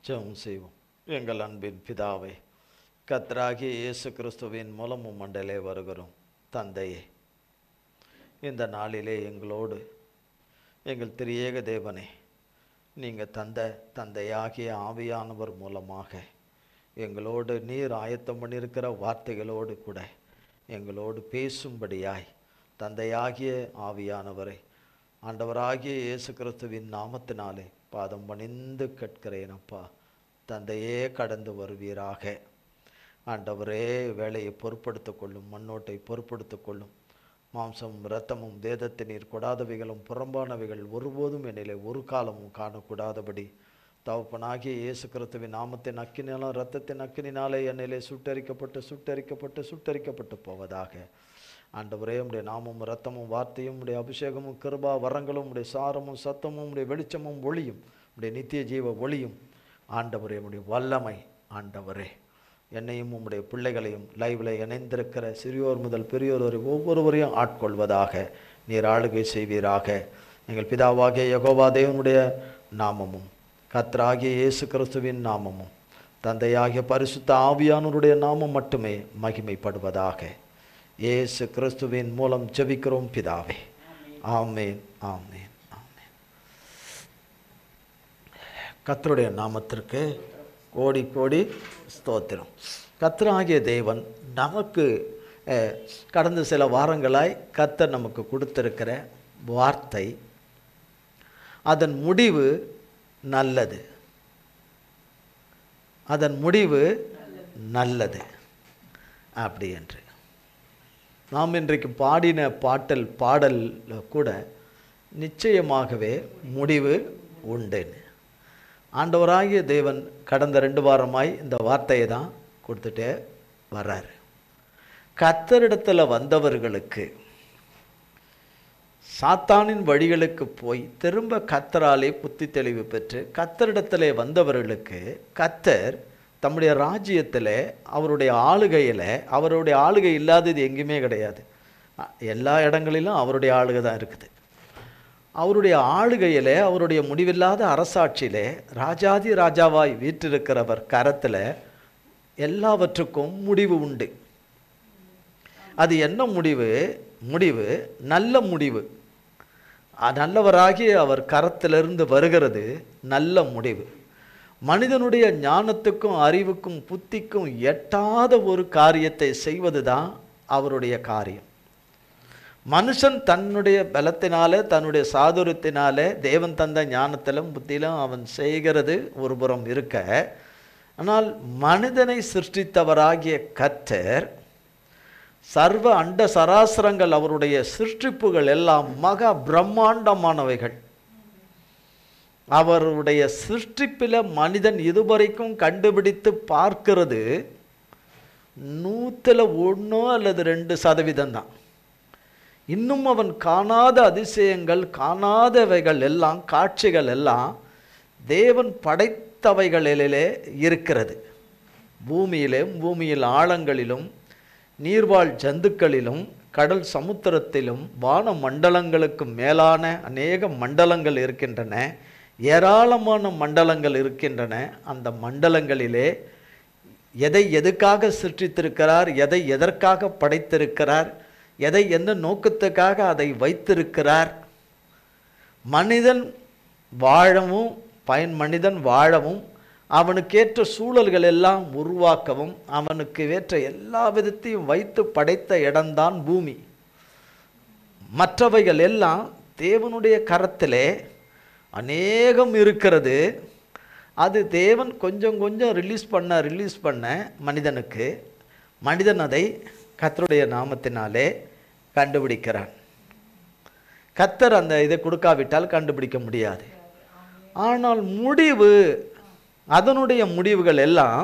ஜெபம் செய்வோம். எங்கள் அன்பின் பிதாவே, கர்த்தராகிய இயேசு கிறிஸ்துவின் மூலமும் மண்டலே வருகிறோம். தந்தையே, இந்த நாளிலே எங்களோடு எங்கள் திரியேக தேவனே, நீங்கள் தந்தையாகிய ஆவியானவர் மூலமாக எங்களோடு நீர் ஆயத்தம் பண்ணியிருக்கிற வார்த்தைகளோடு கூட எங்களோடு பேசும்படியாய் தந்தையாகிய ஆவியானவரை ஆண்டவராகிய இயேசு கிறிஸ்துவின் நாமத்தினாலே பாதம் பணிந்து கேட்கிறேன். அப்பா, தந்தையே கடந்து வருவீராக. ஆண்டவரே, வேலையை பொறுப்படுத்திக் கொள்ளும், மண்ணோட்டை பொறுப்படுத்திக் கொள்ளும். மாம்சமும் இரத்தமும் வேதத்தை நீர் கொடாதவைகளும் புறம்பானவைகள் ஒருபோதும் என்னிலே ஒரு காலமும் காணக்கூடாதபடி தகப்பனாகிய இயேசு கிறிஸ்துவின் நாமத்தின் அக்கினாலும் இரத்தத்தின் அக்கினாலே என்னிலே சுட்டரிக்கப்பட்டு போவதாக. ஆண்டவரே, உடைய நாமமும் இரத்தமும் வார்த்தையும் உடைய அபிஷேகமும் கிருபா வரங்களும் உடைய சாரமும் சத்தமும் உடைய வெளிச்சமும் ஒளியும் உடைய நித்திய ஜீவ ஒளியும் ஆண்டவரே, உடைய வல்லமை ஆண்டவரே என்னையும் உம்முடைய பிள்ளைகளையும் லைவில் இணைந்திருக்கிற சிறியோர் முதல் பெரியோர் வரை ஒவ்வொருவரையும் ஆட்கொள்வதாக நீர் ஆளுகை செய்வீராக. எங்கள் பிதாவாகிய யெகோவா தேவனுடைய நாமமும் கர்த்தராகிய இயேசு கிறிஸ்துவின் நாமமும் தந்தையாகிய பரிசுத்த ஆவியானவருடைய நாமம் மட்டுமே மகிமைப்படுவதாக. இயேசு கிறிஸ்துவின் மூலம் ஜெபிக்கிறோம் பிதாவே. ஆமேன், ஆமேன், ஆமேன். கர்த்தருடைய நாமத்திற்கு கோடி கோடி ஸ்தோத்திரம். கர்த்தராகிய தேவன் நமக்கு கடந்த சில வாரங்களாய் கர்த்தர் நமக்கு கொடுத்திருக்கிற வார்த்தை, அதன் முடிவு நல்லது. அதன் முடிவு நல்லது அப்படி என்று நாம் இன்றைக்கு பாடின பாடல் கூட நிச்சயமாகவே முடிவு உண்டுன்னு ஆண்டவராகிய தேவன் கடந்த 2 வாரமாய் இந்த வார்த்தையை தான் கொடுத்துட்டே வர்றார். கர்த்தரிடத்தில் வந்தவர்களுக்கு, சாத்தானின் வழிகளுக்கு போய் திரும்ப கர்த்தராலே புத்தி தெளிவு பெற்று கர்த்தரிடத்தில் வந்தவர்களுக்கு கர்த்தர் தம்முடைய ராஜ்யத்தில் அவருடைய ஆளுகையில், அவருடைய ஆளுகை இல்லாதது எங்கேயுமே கிடையாது. எல்லா இடங்களிலும் அவருடைய ஆளுகை தான் இருக்குது. அவருடைய ஆளுகையில், அவருடைய முடிவில்லாத அரசாட்சியிலே ராஜாதி ராஜாவாய் வீற்றிருக்கிறவர் கரத்தில் எல்லாவற்றுக்கும் முடிவு உண்டு. அது என்ன முடிவு? முடிவு நல்ல முடிவு. நல்லவராகி அவர் கரத்திலிருந்து வருகிறது நல்ல முடிவு. மனிதனுடைய ஞானத்துக்கும் அறிவுக்கும் புத்திக்கும் எட்டாத ஒரு காரியத்தை செய்வது தான் அவருடைய காரியம். மனுஷன் தன்னுடைய பலத்தினால, தன்னுடைய சாதுரியத்தினால, தேவன் தந்த ஞானத்திலும் புத்தியிலும் அவன் செய்கிறது ஒரு புறம் இருக்க, ஆனால் மனிதனை சிருஷ்டித்தவராகிய கர்த்தர், சர்வ அண்ட சராசரங்கள் அவருடைய சிருஷ்டிப்புகள் எல்லாம் மகா பிரம்மாண்டமானவைகள். அவருடைய சிருஷ்டிப்பில் மனிதன் இதுவரைக்கும் கண்டுபிடித்து பார்க்கிறது 100% அல்லது 2% தான். இன்னும் அவன் காணாத அதிசயங்கள், காணாதவைகள் எல்லாம், காட்சிகள் எல்லாம் தேவன் படைத்தவைகளிலே இருக்கிறது. பூமியில் ஆழங்களிலும் நீர்வாழ் ஜந்துக்களிலும் கடல் சமுத்திரத்திலும் வான மண்டலங்களுக்கு மேலான அநேக மண்டலங்கள் இருக்கின்றன. ஏராளமான மண்டலங்கள் இருக்கின்றன. அந்த மண்டலங்களிலே எதை எதுக்காக சிருஷ்டித்திருக்கிறார், எதை எதற்காக படைத்திருக்கிறார், எதை எந்த நோக்கத்துக்காக அதை வைத்திருக்கிறார், மனிதன் வாழவும் அவனுக்கேற்ற சூழல்கள் எல்லாம் உருவாக்கவும் அவனுக்கு ஏற்ற எல்லா விதத்தையும் வைத்து படைத்த இடம்தான் பூமி. மற்றவைகள் எல்லாம் தேவனுடைய கரத்திலே அநேகம் இருக்கிறது. அது தேவன் கொஞ்சம் கொஞ்சம் ரிலீஸ் பண்ண மனிதனுக்கு, மனிதன் அதை கர்த்தருடைய நாமத்தினாலே கண்டுபிடிக்கிறான். கர்த்தர் அந்த இதை கொடுக்காவிட்டால் கண்டுபிடிக்க முடியாது. ஆனால் முடிவு, அதனுடைய முடிவுகள் எல்லாம்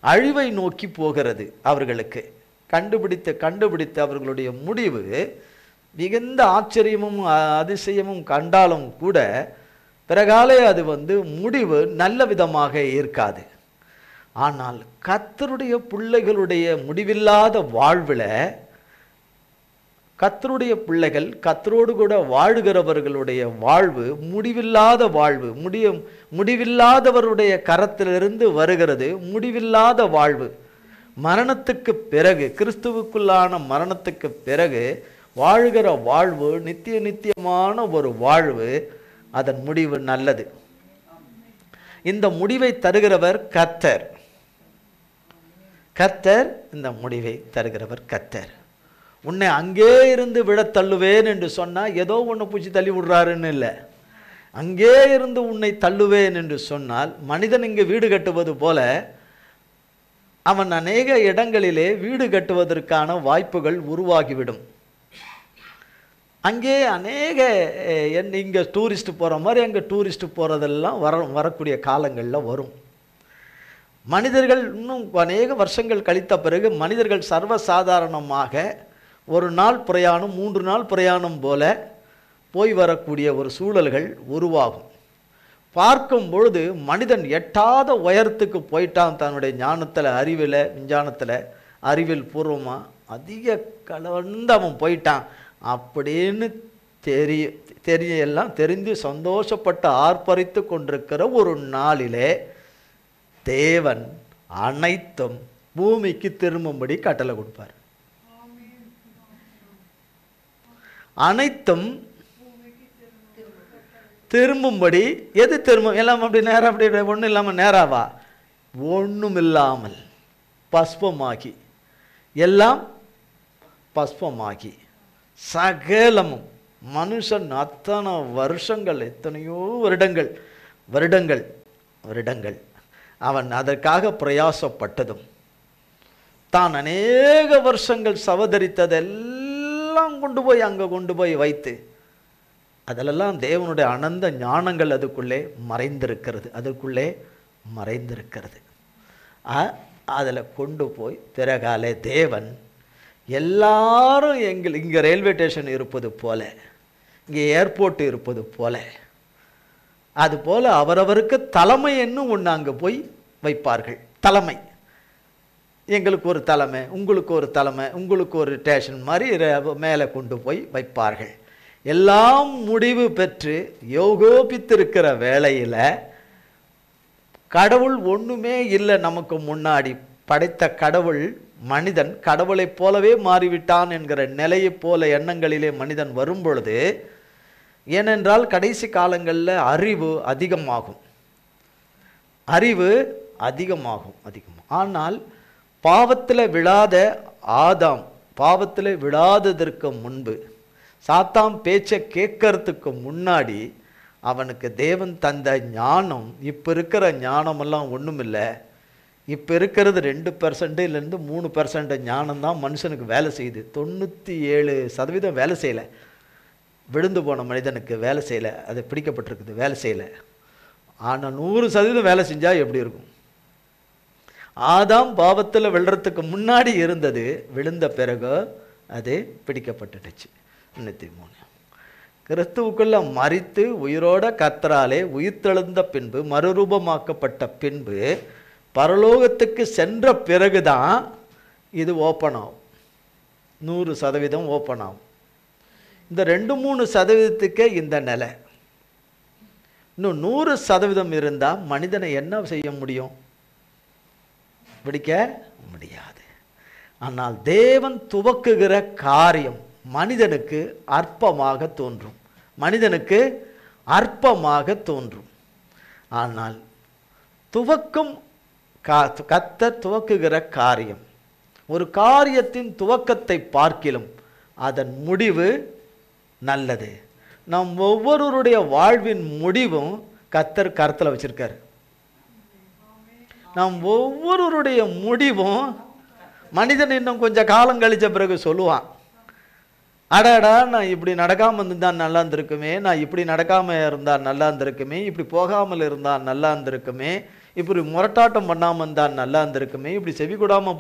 அழிவை நோக்கி போகிறது. அவர்களுக்கு கண்டுபிடித்து அவர்களுடைய முடிவு மிகுந்த ஆச்சரியமும் அதிசயமும் கண்டாலும் கூட பிறகாலே அது முடிவு நல்ல விதமாக இருக்காது. ஆனால் கர்த்தருடைய பிள்ளைகளுடைய முடிவில்லாத வாழ்வில் கர்த்தருடைய பிள்ளைகள், கர்த்தரோடு கூட வாழுகிறவர்களுடைய வாழ்வு முடிவில்லாத வாழ்வு. முடிவில்லாதவருடைய கரத்திலிருந்து வருகிறது முடிவில்லாத வாழ்வு. மரணத்துக்கு பிறகு, கிறிஸ்துவுக்குள்ளான மரணத்துக்கு பிறகு வாழ்கிற வாழ்வு நித்தியமான ஒரு வாழ்வு. அதன் முடிவு நல்லது. இந்த முடிவை தருகிறவர் கர்த்தர். கர்த்தர் இந்த முடிவை தருகிறவர் கர்த்தர். உன்னை அங்கே இருந்து விட தள்ளுவேன் என்று சொன்னால் ஏதோ ஒன்று பூச்சி தள்ளி விடுறாருன்னு இல்லை. அங்கே இருந்து உன்னை தள்ளுவேன் என்று சொன்னால், மனிதன் இங்கு வீடு கட்டுவது போல அவன் அநேக இடங்களிலே வீடு கட்டுவதற்கான வாய்ப்புகள் உருவாகிவிடும். அங்கே அநேக இங்கே டூரிஸ்ட் போகிற மாதிரி அங்கே டூரிஸ்ட் போகிறதெல்லாம் வரக்கூடிய காலங்களில் வரும். மனிதர்கள் இன்னும் அநேக வருஷங்கள் கழித்த பிறகு மனிதர்கள் சர்வசாதாரணமாக ஒரு நாள் பிரயாணம் 3 நாள் பிரயாணம் போல போய் வரக்கூடிய ஒரு சூழல்கள் உருவாகும். பார்க்கும் பொழுது மனிதன் எட்டாத உயரத்துக்கு போயிட்டான். தன்னுடைய ஞானத்தில், அறிவில், விஞ்ஞானத்தில், அறிவியல் பூர்வமாக அதிக கலந்து அவன் போயிட்டான் அப்படின்னு எல்லாம் தெரிந்து சந்தோஷப்பட்டு ஆர்ப்பரித்து கொண்டிருக்கிற ஒரு நாளிலே தேவன் அனைத்தும் பூமிக்கு திரும்பும்படி கட்டளை கொடுப்பார். அனைத்தும் திரும்பும்படி. எது திரும்பும்? எல்லாம் அப்படி நேரம், அப்படி ஒன்றும் இல்லாமல் நேராவா? ஒன்றும் இல்லாமல் பஸ்பமாகி, எல்லாம் பஸ்பமாகி, சகலமும் மனுஷன் அத்தனை வருஷங்கள், எத்தனையோ வருடங்கள் அவன் அதற்காக பிரயாசப்பட்டதும், தான் அநேக வருஷங்கள் சவதரித்ததெல்லாம் கொண்டு போய் அங்கே கொண்டு போய் வைத்து, அதிலெல்லாம் தேவனுடைய அனந்த ஞானங்கள் அதுக்குள்ளே மறைந்திருக்கிறது. அதில் கொண்டு போய் பிறகாலே தேவன் எல்லாரும் இங்கே ரயில்வே ஸ்டேஷன் இருப்பது போல, இங்கே ஏர்போர்ட் இருப்பது போல, அதுபோல் அவரவருக்கு தலைமை என்னும் ஒன்று அங்கே போய் வைப்பார்கள். தலைமை, எங்களுக்கு ஒரு தலைமை, உங்களுக்கு ஒரு தலைமை, உங்களுக்கு ஒரு ஸ்டேஷன் மாதிரி மேலே கொண்டு போய் வைப்பார்கள். எல்லாம் முடிவு பெற்று யோகோபித்திருக்கிற வேளையில் கடவுள் ஒன்றுமே இல்லை. நமக்கு முன்னாடி படைத்த கடவுள், மனிதன் கடவுளைப் போலவே மாறிவிட்டான் என்கிற நிலையைப் போல எண்ணங்களிலே மனிதன் வரும் பொழுது, ஏனென்றால் கடைசி காலங்களில் அறிவு அதிகமாகும். ஆனால் பாவத்தில் விழாத ஆதாம், பாவத்தில் விழாததற்கு முன்பு, சாத்தான் பேச்சை கேட்கறதுக்கு முன்னாடி அவனுக்கு தேவன் தந்த ஞானம், இப்போ இருக்கிற ஞானமெல்லாம் ஒன்றும் இல்லை. இப்போ இருக்கிறது 2% இல்லைருந்து 3% ஞானம் தான் மனுஷனுக்கு வேலை செய்யுது. 97% வேலை செய்யலை. விழுந்து போன மனிதனுக்கு வேலை செய்யலை, அது பிடிக்கப்பட்டிருக்குது, வேலை செய்யலை. ஆனால் 100% வேலை செஞ்சால் எப்படி இருக்கும்? ஆதாம் பாவத்தில் விழுறதுக்கு முன்னாடி இருந்தது, விழுந்த பிறகு அது பிடிக்கப்பட்டுடுச்சு. 93 கிறிஸ்துவுக்குள்ள மரித்து உயிரோட கர்த்தராலே உயிர்த்தெழுந்த பின்பு, மறுரூபமாக்கப்பட்ட பின்பு, பரலோகத்துக்கு சென்ற பிறகுதான் இது ஓப்பன் ஆகும். 100% ஓப்பன் ஆகும். இந்த 2-3% இந்த நிலை. இன்னும் 100% இருந்தால் மனிதனை என்ன செய்ய முடியும்? பிடிக்க முடியாது. ஆனால் தேவன் துவக்குகிற காரியம் மனிதனுக்கு அற்பமாக தோன்றும். ஆனால் கர்த்தர் துவக்குகிற காரியம், ஒரு காரியத்தின் துவக்கத்தை பார்க்கிலும் அதன் முடிவு நல்லது. நம் ஒவ்வொருவருடைய வாழ்வின் முடிவும் கர்த்தர் கருத்தில் வச்சிருக்காரு. நம் ஒவ்வொருவருடைய முடிவும் மனிதன் இன்னும் கொஞ்சம் காலம் கழிச்ச பிறகு சொல்லுவான், அடாடா நான் இப்படி நடக்காமல் இருந்தால் நல்லா இருந்திருக்குமே, நான் இப்படி நடக்காமல் இருந்தால் நல்லா இருந்திருக்குமே, இப்படி போகாமல் இருந்தால் நல்லா இருந்திருக்குமே, இப்படி முரட்டாட்டம் பண்ணாமல் இருந்தால் நல்லா இருந்திருக்குமே, இப்படி செவி கூடாமல்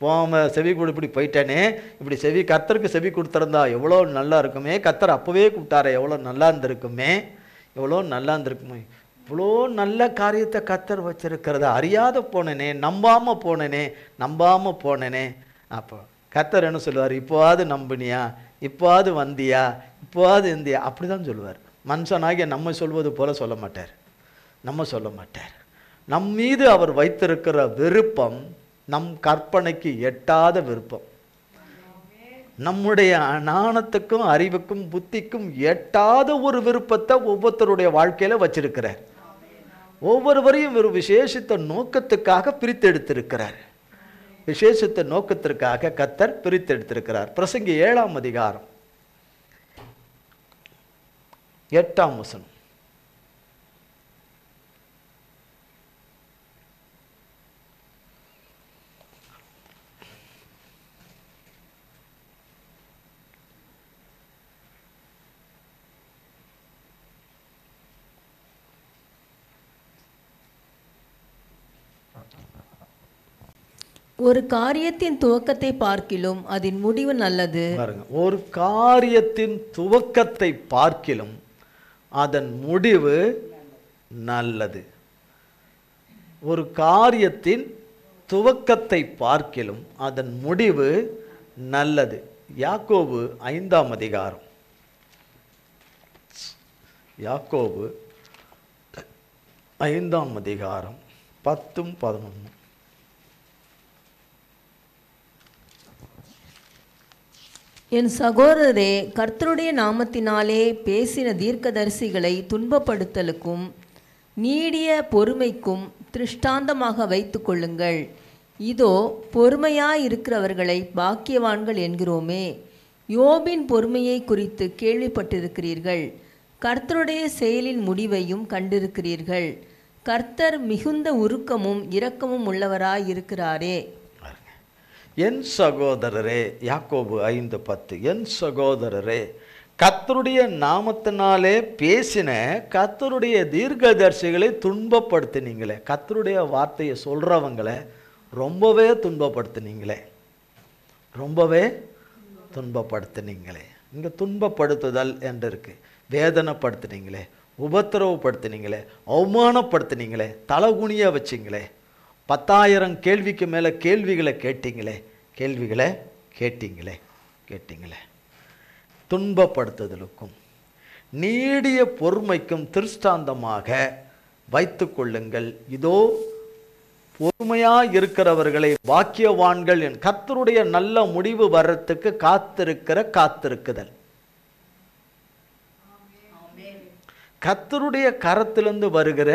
போகாமல் செவி கூட இப்படி போயிட்டேனே, இப்படி கர்த்தருக்கு செவி கொடுத்துருந்தா எவ்வளோ நல்லா இருக்குமே, கர்த்தர் அப்போவே கூப்பிட்டாரே எவ்வளோ நல்லா இருந்திருக்குமே, இவ்வளோ நல்ல காரியத்தை கர்த்தர் வச்சிருக்கிறத அறியாத போனேனே, நம்பாமல் போனேனே. அப்போ கர்த்தர் என்ன சொல்லுவார்? இப்போவாது நம்பினியா, இப்போவாது வந்தியா, இப்போவாது இருந்தியா, அப்படி தான் சொல்லுவார். மனுஷனாகிய நம்ம சொல்வது போல சொல்ல மாட்டார். நம்ம சொல்ல மாட்டார். நம் மீது அவர் வைத்திருக்கிற விருப்பம் நம் கற்பனைக்கு எட்டாத விருப்பம். நம்முடைய ஞானத்துக்கும் அறிவுக்கும் புத்திக்கும் எட்டாத ஒரு விருப்பத்தை ஒவ்வொருத்தருடைய வாழ்க்கையில வச்சிருக்கிறார். ஒவ்வொருவரையும் ஒரு விசேஷித்த நோக்கத்துக்காக பிரித்தெடுத்திருக்கிறார். விசேஷித்த நோக்கத்திற்காக கர்த்தர் பிரித்தெடுத்திருக்கிறார். பிரசங்கி 7ஆம் அதிகாரம் 8ஆம் வசனம். ஒரு காரியத்தின் துவக்கத்தை பார்க்கிலும் அதன் முடிவு நல்லது. ஒரு காரியத்தின் துவக்கத்தை பார்க்கிலும் அதன் முடிவு நல்லது. ஒரு காரியத்தின் துவக்கத்தை பார்க்கிலும் அதன் முடிவு நல்லது. யாக்கோபு 5ஆம் அதிகாரம். யாக்கோபு 5ஆம் அதிகாரம் 10, 11. என் சகோதரரே, கர்த்தருடைய நாமத்தினாலே பேசின தீர்க்கதரிசிகளை துன்பப்படுத்தலுக்கும் நீடிய பொறுமைக்கும் திருஷ்டாந்தமாக வைத்து கொள்ளுங்கள். இதோ பொறுமையாயிருக்கிறவர்களை பாக்கியவான்கள் என்கிறோமே. யோபின் பொறுமையை குறித்து கேள்விப்பட்டிருக்கிறீர்கள். கர்த்தருடைய செயலின் முடிவையும் கண்டிருக்கிறீர்கள். கர்த்தர் மிகுந்த உருக்கமும் இரக்கமும் உள்ளவராயிருக்கிறாரே. என் சகோதரரே, யாக்கோபு 5:10, என் சகோதரரே, கர்த்தருடைய நாமத்தினாலே பேசின கர்த்தருடைய தீர்க்கதரிசிகளை துன்பப்படுத்தினீங்களே. கர்த்தருடைய வார்த்தையை சொல்றவங்களை ரொம்பவே துன்பப்படுத்தினீங்களே. ரொம்பவே துன்பப்படுத்தினீங்களே. இங்கே துன்பப்படுத்துதல் என்று இருக்கு. வேதனைப்படுத்தினீங்களே, உபத்திரவப்படுத்தினீங்களே, அவமானப்படுத்தினீங்களே, தலகுனிய வச்சிங்களே, 10,000 கேள்விக்கு மேலே கேள்விகளை கேட்டீங்களே. துன்பப்படுத்துதலுக்கும் நீடிய பொறுமைக்கும் திருஷ்டாந்தமாக வைத்து கொள்ளுங்கள். இதோ பொறுமையாக இருக்கிறவர்களை பாக்கியவான்கள். கர்த்தருடைய நல்ல முடிவு வர்றதுக்கு காத்திருக்குதல். கர்த்தருடைய கரத்திலிருந்து வருகிற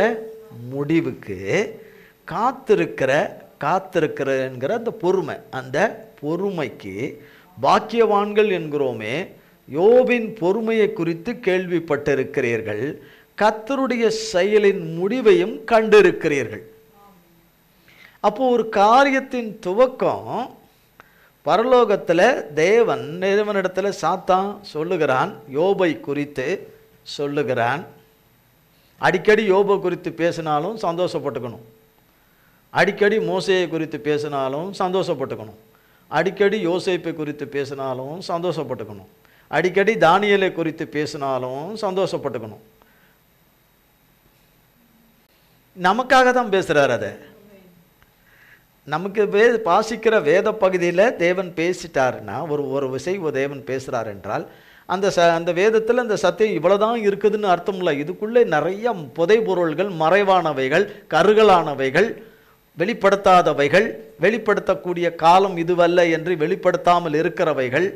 முடிவுக்கு காத்திருக்கிற என்கிற அந்த பொறுமை, அந்த பொறுமைக்கு பாக்கியவான்கள் என்கிறோமே. யோபின் பொறுமையை குறித்து கேள்விப்பட்டிருக்கிறீர்கள். கர்த்தருடைய செயலின் முடிவையும் கண்டிருக்கிறீர்கள். அப்போ ஒரு காரியத்தின் துவக்கம் பரலோகத்தில் தேவனிடத்தில் சாத்தான் சொல்லுகிறான், யோபை குறித்து சொல்லுகிறான். அடிக்கடி யோபை குறித்து பேசினாலும் சந்தோஷப்பட்டுக்கணும். அடிக்கடி மோசேயை குறித்து பேசினாலும் சந்தோஷப்பட்டுக்கணும். அடிக்கடி யோசேப்பை குறித்து பேசினாலும் சந்தோஷப்பட்டுக்கணும். அடிக்கடி தானியேலை குறித்து பேசினாலும் சந்தோஷப்பட்டுக்கணும். நமக்காக தான் பேசுகிறார். அதை நமக்கு வாசிக்கிற வேத பகுதியில் தேவன் பேசிட்டாருன்னா, ஒரு விஷயம் தேவன் பேசுகிறார் என்றால் அந்த வேதத்தில் அந்த சத்தியம் இவ்வளோதான் இருக்குதுன்னு அர்த்தம் இல்லை. இதுக்குள்ளே நிறைய புதை பொருள்கள், மறைவானவைகள், கருகலானவைகள், வெளிப்படுத்தாதவைகள், வெளிப்படுத்தக்கூடிய காலம் இதுவல்ல என்று வெளிப்படுத்தாமல் இருக்கிறவைகள்,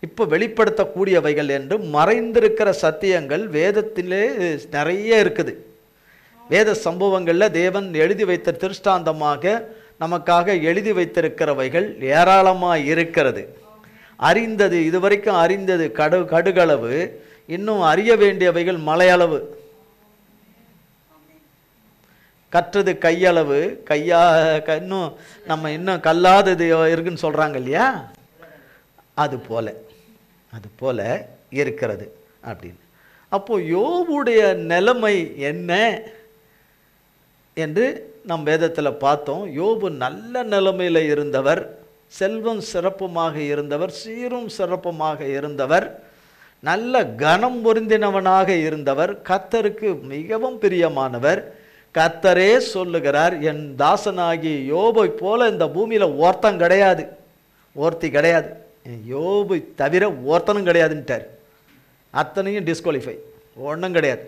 இப்போ வெளிப்படுத்தக்கூடியவைகள் என்று மறைந்திருக்கிற சத்தியங்கள் வேதத்திலே நிறைய இருக்குது. வேத சம்பவங்களில் தேவன் எழுதி வைத்த திருஷ்டாந்தமாக நமக்காக எழுதி வைத்திருக்கிறவைகள் ஏராளமாக இருக்கிறது. அறிந்தது, இதுவரைக்கும் அறிந்தது கடுகளவு, இன்னும் அறிய வேண்டியவைகள் மலையளவு. கற்றது கையளவு, இன்னும் நம்ம இன்னும் கல்லாதது இருக்குன்னு சொல்கிறாங்க இல்லையா, அது போல இருக்கிறது அப்படின்னு. அப்போது யோபுடைய நிலைமை என்ன என்று நம் வேதத்தில் பார்த்தோம். யோபு நல்ல நிலைமையில் இருந்தவர், செல்வம் சிறப்புமாக இருந்தவர், சீரும் சிறப்புமாக இருந்தவர், நல்ல கனம் பொருந்தினவனாக இருந்தவர், கர்த்தருக்கு மிகவும் பிரியமானவர். கர்த்தரே சொல்லுகிறார், என் தாசனாகி யோபை போல இந்த பூமியில் ஒருத்தன் கிடையாது, ஒருத்தி கிடையாது, யோபு தவிர ஒருத்தனும் கிடையாதுன்ட்டார். அத்தனையும் டிஸ்குவாலிஃபை, ஒன்றும் கிடையாது.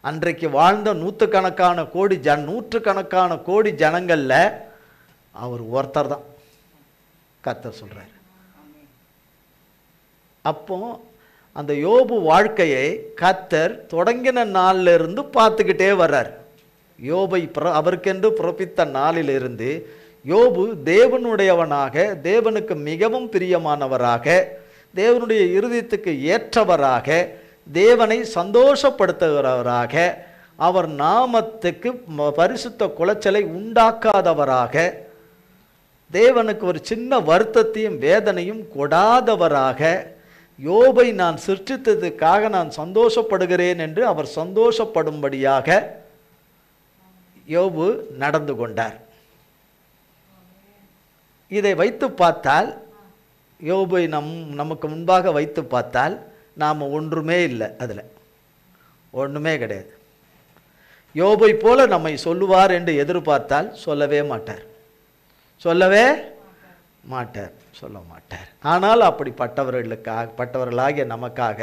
அன்றைக்கு வாழ்ந்த நூற்றுக்கணக்கான கோடி ஜனங்களில் அவர் ஒருத்தர் தான் கர்த்தர் சொல்கிறார். அப்போ அந்த யோபு வாழ்க்கையை கர்த்தர் தொடங்கின நாளில் இருந்து பார்த்துக்கிட்டே வர்றார். யோபை அவருக்கென்று பிறப்பித்த நாளிலிருந்து யோபு தேவனுடையவனாக, தேவனுக்கு மிகவும் பிரியமானவராக, தேவனுடைய இருதயத்துக்கு ஏற்றவராக, தேவனை சந்தோஷப்படுத்துகிறவராக, அவர் நாமத்துக்கு பரிசுத்த குலைச்சலை உண்டாக்காதவராக, தேவனுக்கு ஒரு சின்ன வருத்தத்தையும் வேதனையும் கொடாதவராக, யோபை நான் சிருஷ்டித்ததுக்காக நான் சந்தோஷப்படுகிறேன் என்று அவர் சந்தோஷப்படும்படியாக யோபு நடந்து கொண்டார். இதை வைத்து பார்த்தால், யோபை நமக்கு முன்பாக வைத்து பார்த்தால் நாம் ஒன்றுமே இல்லை, அதில் ஒன்றுமே கிடையாது. யோபை போல நம்மை சொல்லுவார் என்று எதிர்பார்த்தால் சொல்லவே மாட்டார், சொல்ல மாட்டார். ஆனால் பட்டவர்களாகிய நமக்காக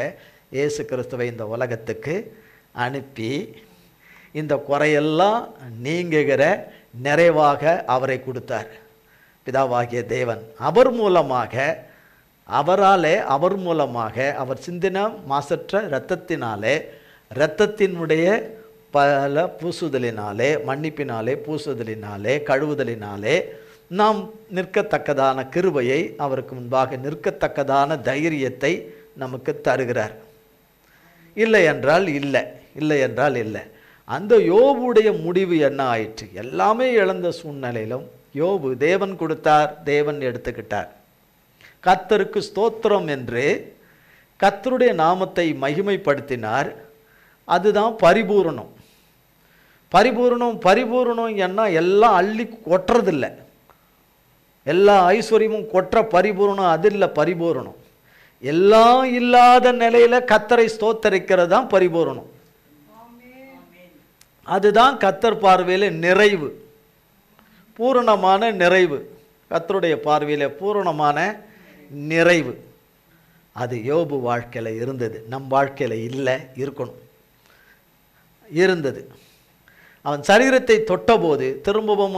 இயேசு கிறிஸ்துவை இந்த உலகத்துக்கு அனுப்பி இந்த குறையெல்லாம் நீங்குகிற நிறைவாக அவரை கொடுத்தார். பிதாவாகிய தேவன் அவர் மூலமாக அவர் சிந்தின மாசற்ற இரத்தத்தினாலே, இரத்தத்தினுடைய பல பூசுதலினாலே, மன்னிப்பினாலே, பூசுதலினாலே, கழுவுதலினாலே நாம் நிற்கத்தக்கதான கிருபையை, அவருக்கு முன்பாக நிற்கத்தக்கதான தைரியத்தை நமக்கு தருகிறார். இல்லை என்றால் இல்லை. அந்த யோபுடைய முடிவு என்ன ஆயிற்று? எல்லாமே இழந்த சூழ்நிலையிலும் யோபு தேவன் கொடுத்தார், தேவன் எடுத்துக்கிட்டார். கர்த்தருக்கு ஸ்தோத்திரம் என்று கர்த்தருடைய நாமத்தை மகிமைப்படுத்தினார். அதுதான் பரிபூரணம். என்ன, எல்லாம் அள்ளி கொட்டுறதில்லை, எல்லா ஐஸ்வர்யமும் கொற்ற பரிபூரணம் அது இல்லை. பரிபூரணம் எல்லாம் இல்லாத நிலையில கர்த்தரை ஸ்தோத்தரிக்கிறது தான் பரிபூரணம். அதுதான் கர்த்தர் பார்வையில நிறைவு, பூரணமான நிறைவு. கர்த்தருடைய பார்வையில பூரணமான நிறைவு. அது யோபு வாழ்க்கையில இருந்தது, நம் வாழ்க்கையில இல்லை, இருக்கணும், இருந்தது. அவன் சரீரத்தை தொட்டபோது திரும்பவும்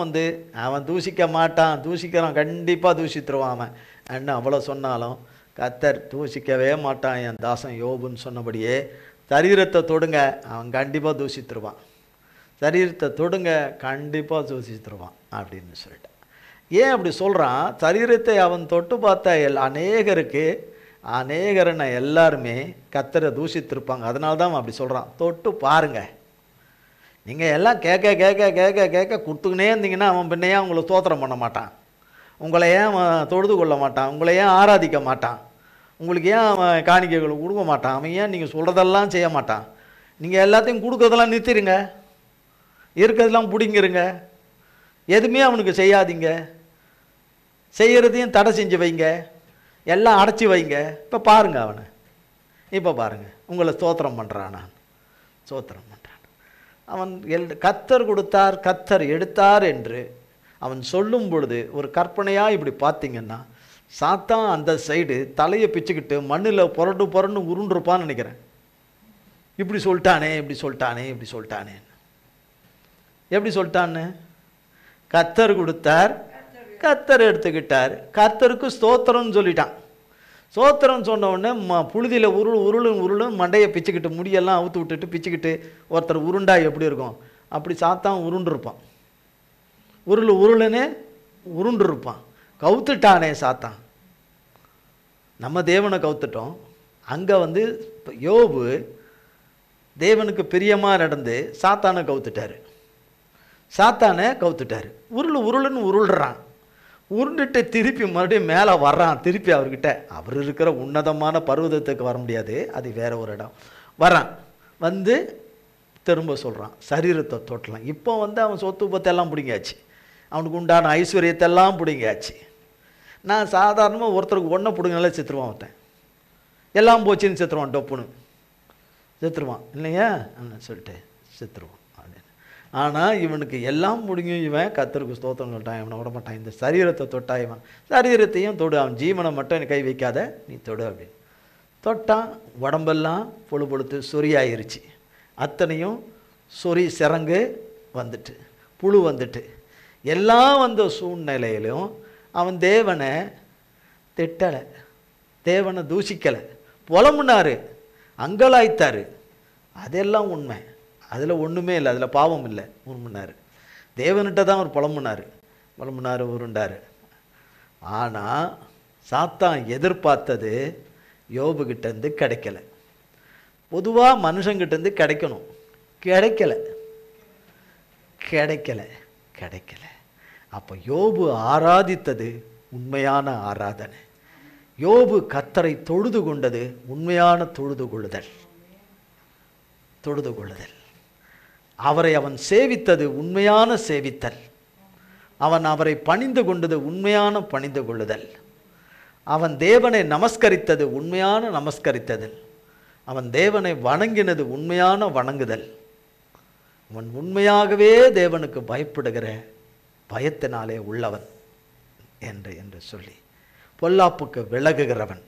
அவன் தூசிக்க மாட்டான், தூசிக்கிறான், கண்டிப்பாக தூசித்துருவான் அவன் என்ன அவ்வளோ சொன்னாலும் கர்த்தர் தூசிக்கவே மாட்டான். என் தாசன் யோபுன்னு சொன்னபடியே சரீரத்தை தொடுங்க, அவன் கண்டிப்பாக தூசித்துருவான், சரீரத்தை தொடுங்க, கண்டிப்பாக தூசித்துருவான் அப்படின்னு சொல்லிட்டான். ஏன் அப்படி சொல்கிறான்? சரீரத்தை அவன் தொட்டு பார்த்தா அநேகரனை எல்லாருமே கர்த்தரை தூசித்திருப்பாங்க. அதனால தான் அவன் அப்படி சொல்கிறான். தொட்டு பாருங்க, நீங்கள் எல்லாம் கேட்க கொடுத்துக்கினே இருந்தீங்கன்னா அவன் பின்னையே உங்களை ஸ்தோத்திரம் பண்ண மாட்டான், உங்களை ஏன் தொழுது கொள்ள மாட்டான், உங்களை ஏன் ஆராதிக்க மாட்டான், உங்களுக்கு ஏன் அவன் காணிக்கைகளை கொடுக்க மாட்டான், அவன் ஏன் நீங்கள் சொல்கிறதெல்லாம் செய்ய மாட்டான். நீங்கள் எல்லாத்தையும் கொடுக்கறதெல்லாம் நிறுத்திடுங்க, இருக்கிறதெல்லாம் பிடிங்கிருங்க, எதுவுமே அவனுக்கு செய்யாதீங்க, செய்கிறதையும் தடை செஞ்சு வைங்க, எல்லாம் அடைச்சி வைங்க. இப்போ பாருங்கள் அவனை, இப்போ பாருங்கள் உங்களை ஸ்தோத்திரம் பண்ணுறான், நான் ஸ்தோத்திரம் பண்ணுறான். அவன் கர்த்தர் கொடுத்தார், கர்த்தர் எடுத்தார் என்று அவன் சொல்லும் பொழுது ஒரு கற்பனையாக இப்படி பார்த்தீங்கன்னா, சாத்தான் அந்த சைடு தலையை பிச்சுக்கிட்டு மண்ணில் புரண்டு உருண்டிருப்பான்னு நினைக்கிறேன். இப்படி சொல்லிட்டானே எப்படி சொல்லிட்டான்னு. கர்த்தர் கொடுத்தார், கர்த்தர் எடுத்துக்கிட்டார், கர்த்தருக்கு ஸ்தோத்திரம்னு சொல்லிட்டான். ஸ்தோத்திரம் சொன்ன உடனே புழுதியில் உருளும் மண்டையை பிச்சுக்கிட்டு, முடியெல்லாம் அவுத்து விட்டுட்டு பிச்சுக்கிட்டு ஒருத்தர் உருண்டா எப்படி இருக்கும் அப்படி சாத்தான் உருண்டிருப்பான். உருளுன்னு உருண்டிருப்பான். கவுத்துட்டானே சாத்தான். நம்ம தேவனை கவுத்துட்டோம். அங்கே யோபு தேவனுக்கு பிரியமாக நடந்து சாத்தானை கவுத்துட்டாரு. உருளுன்னு உருள்றான். உருண்டுட்டு திருப்பி மறுபடியும் மேலே வர்றான். திருப்பி அவர்கிட்ட அவர் இருக்கிற உன்னதமான பர்வதத்துக்கு வர முடியாது, அது வேற ஒரு இடம். வரான், திரும்ப சொல்கிறான் சரீரத்தை தொட்டலாம். இப்போ அவன் சொத்து பத்தெல்லாம் பிடிங்காச்சு, அவனுக்கு உண்டான ஐஸ்வர்யத்தெல்லாம் பிடிங்காச்சு. நான் சாதாரணமாக ஒருத்தருக்கு ஒன்றை பிடுங்கனால செத்துருவான், ஒருத்தன் எல்லாம் போச்சுன்னு செத்துருவான், டொப்புன்னு செத்துருவான் இல்லையா சொல்லிட்டு செத்துருவான் அப்படின்னு. ஆனால் இவனுக்கு எல்லாம் முடியும். இவன் கர்த்தருக்கு ஸ்தோத்திரம் சொல்லிட்டான், இவனை விட மாட்டான். இந்த சரீரத்தை தொட்டா இவன் சரீரத்தையும் தொடு, அவன் ஜீவனை மட்டும் கை வைக்காத நீ தொடு அப்படின்னு தொட்டான். உடம்பெல்லாம் பொழு பொழுத்து சொறியாயிருச்சு. அத்தனையும் சொறி சிறங்கு வந்துட்டு, புழு வந்துட்டு. எல்லாம் வந்த சூழ்நிலையிலும் அவன் தேவனை திட்டலை, தேவனை தூஷிக்கலை, புலம்புனாரு, அங்கலாய்த்தாரு. அதெல்லாம் உண்மை, அதில் ஒன்றுமே இல்லை, அதில் பாவம் இல்லை. உண்மைனார், தேவன்கிட்ட தான் அவர் புலம்புனார் உருண்டார். ஆனால் சாத்தான் எதிர்பார்த்தது யோபுகிட்டேருந்து கிடைக்கல. பொதுவாக மனுஷங்கிட்டேருந்து கிடைக்கணும், கிடைக்கல. அப்போ யோபு ஆராதித்தது உண்மையான ஆராதனை. யோபு கர்த்தரை தொழுது கொண்டது உண்மையான தொழுது கொள்ளுதல். அவரை அவன் சேவித்தது உண்மையான சேவித்தல். அவன் அவரை பணிந்து கொண்டது உண்மையான பணிந்து கொள்ளுதல். அவன் தேவனை நமஸ்கரித்தது உண்மையான நமஸ்கரித்ததல். அவன் தேவனை வணங்கினது உண்மையான வணங்குதல். அவன் உண்மையாகவே தேவனுக்கு பயப்படுகிற பயத்தினாலே உள்ளவன் என்று சொல்லி பொல்லாப்புக்கு விலகுகிறவன்.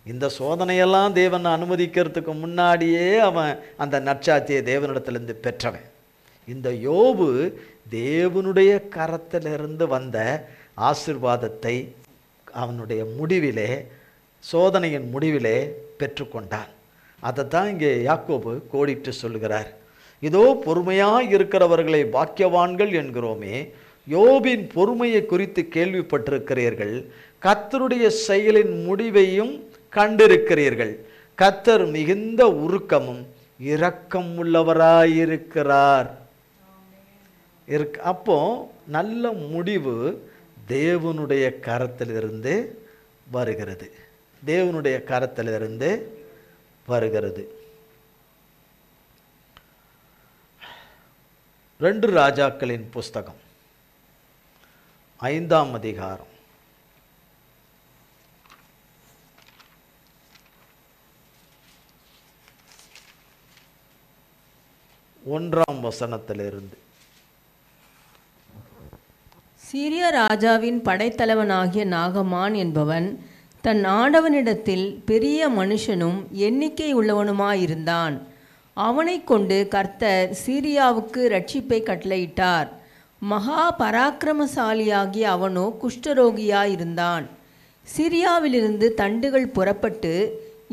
இந்த சோதனையெல்லாம் தேவன் அனுமதிக்கிறதுக்கு முன்னாடியே அவன் அந்த நற்சாட்சியை தேவனிடத்திலிருந்து பெற்றவன். இந்த யோபு தேவனுடைய கரத்திலிருந்து வந்த ஆசீர்வாதத்தை அவனுடைய முடிவிலே, சோதனையின் முடிவிலே பெற்றுக்கொண்டான். அதைத்தான் இங்கே யாக்கோபு கோடிட்டு சொல்கிறார். இதோ பொறுமையாக இருக்கிறவர்களை பாக்கியவான்கள் என்கிறோமே, யோபின் பொறுமையை குறித்து கேள்விப்பட்டிருக்கிறீர்கள், கர்த்தருடைய செயலின் முடிவையும் கண்டிருக்கிறீர்கள். கர்த்தர் மிகுந்த உருக்கமும் இரக்கம் உள்ளவராயிருக்கிறார். அப்போ நல்ல முடிவு தேவனுடைய கரத்திலிருந்து வருகிறது, தேவனுடைய கரத்திலிருந்து வருகிறது. 2 ராஜாக்களின் புஸ்தகம் 5ஆம் அதிகாரம் 1ஆம் வசனத்திலிருந்து. சீரிய ராஜாவின் படைத்தலைவனாகிய நாகமான் என்பவன் தன் ஆண்டவனிடத்தில் பெரிய மனுஷனும் எண்ணிக்கை உள்ளவனுமாயிருந்தான். அவனை கொண்டு கர்த்தர் சீரியாவுக்கு இரட்சிப்பை கட்டளையிட்டார். மகா பராக்கிரமசாலியாகிய அவனோ குஷ்டரோகியாயிருந்தான். சீரியாவிலிருந்து தண்டுகள் புறப்பட்டு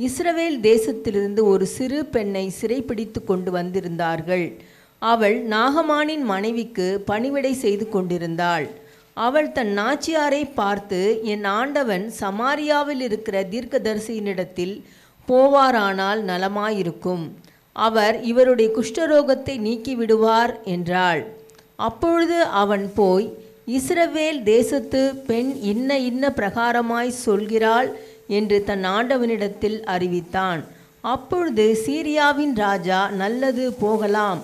இஸ்ரவேல் தேசத்திலிருந்து ஒரு சிறு பெண்ணை சிறைப்பிடித்து கொண்டு வந்திருந்தார்கள். அவள் நாகமானின் மனைவிக்கு பணிவிடை செய்து கொண்டிருந்தாள். அவள் தன் நாச்சியாரை பார்த்து, என் ஆண்டவன் சமாரியாவில் இருக்கிற தீர்க்கதரிசியினிடத்தில் போவாரானால் நலமாயிருக்கும், அவர் இவருடைய குஷ்டரோகத்தை நீக்கிவிடுவார் என்றாள். அப்பொழுது அவன் போய், இஸ்ரவேல் தேசத்து பெண் இன்ன பிரகாரமாய் சொல்கிறாள் என்று தன் ஆண்டவனிடத்தில் அறிவித்தான். அப்பொழுது சீரியாவின் ராஜா, நல்லது, போகலாம்,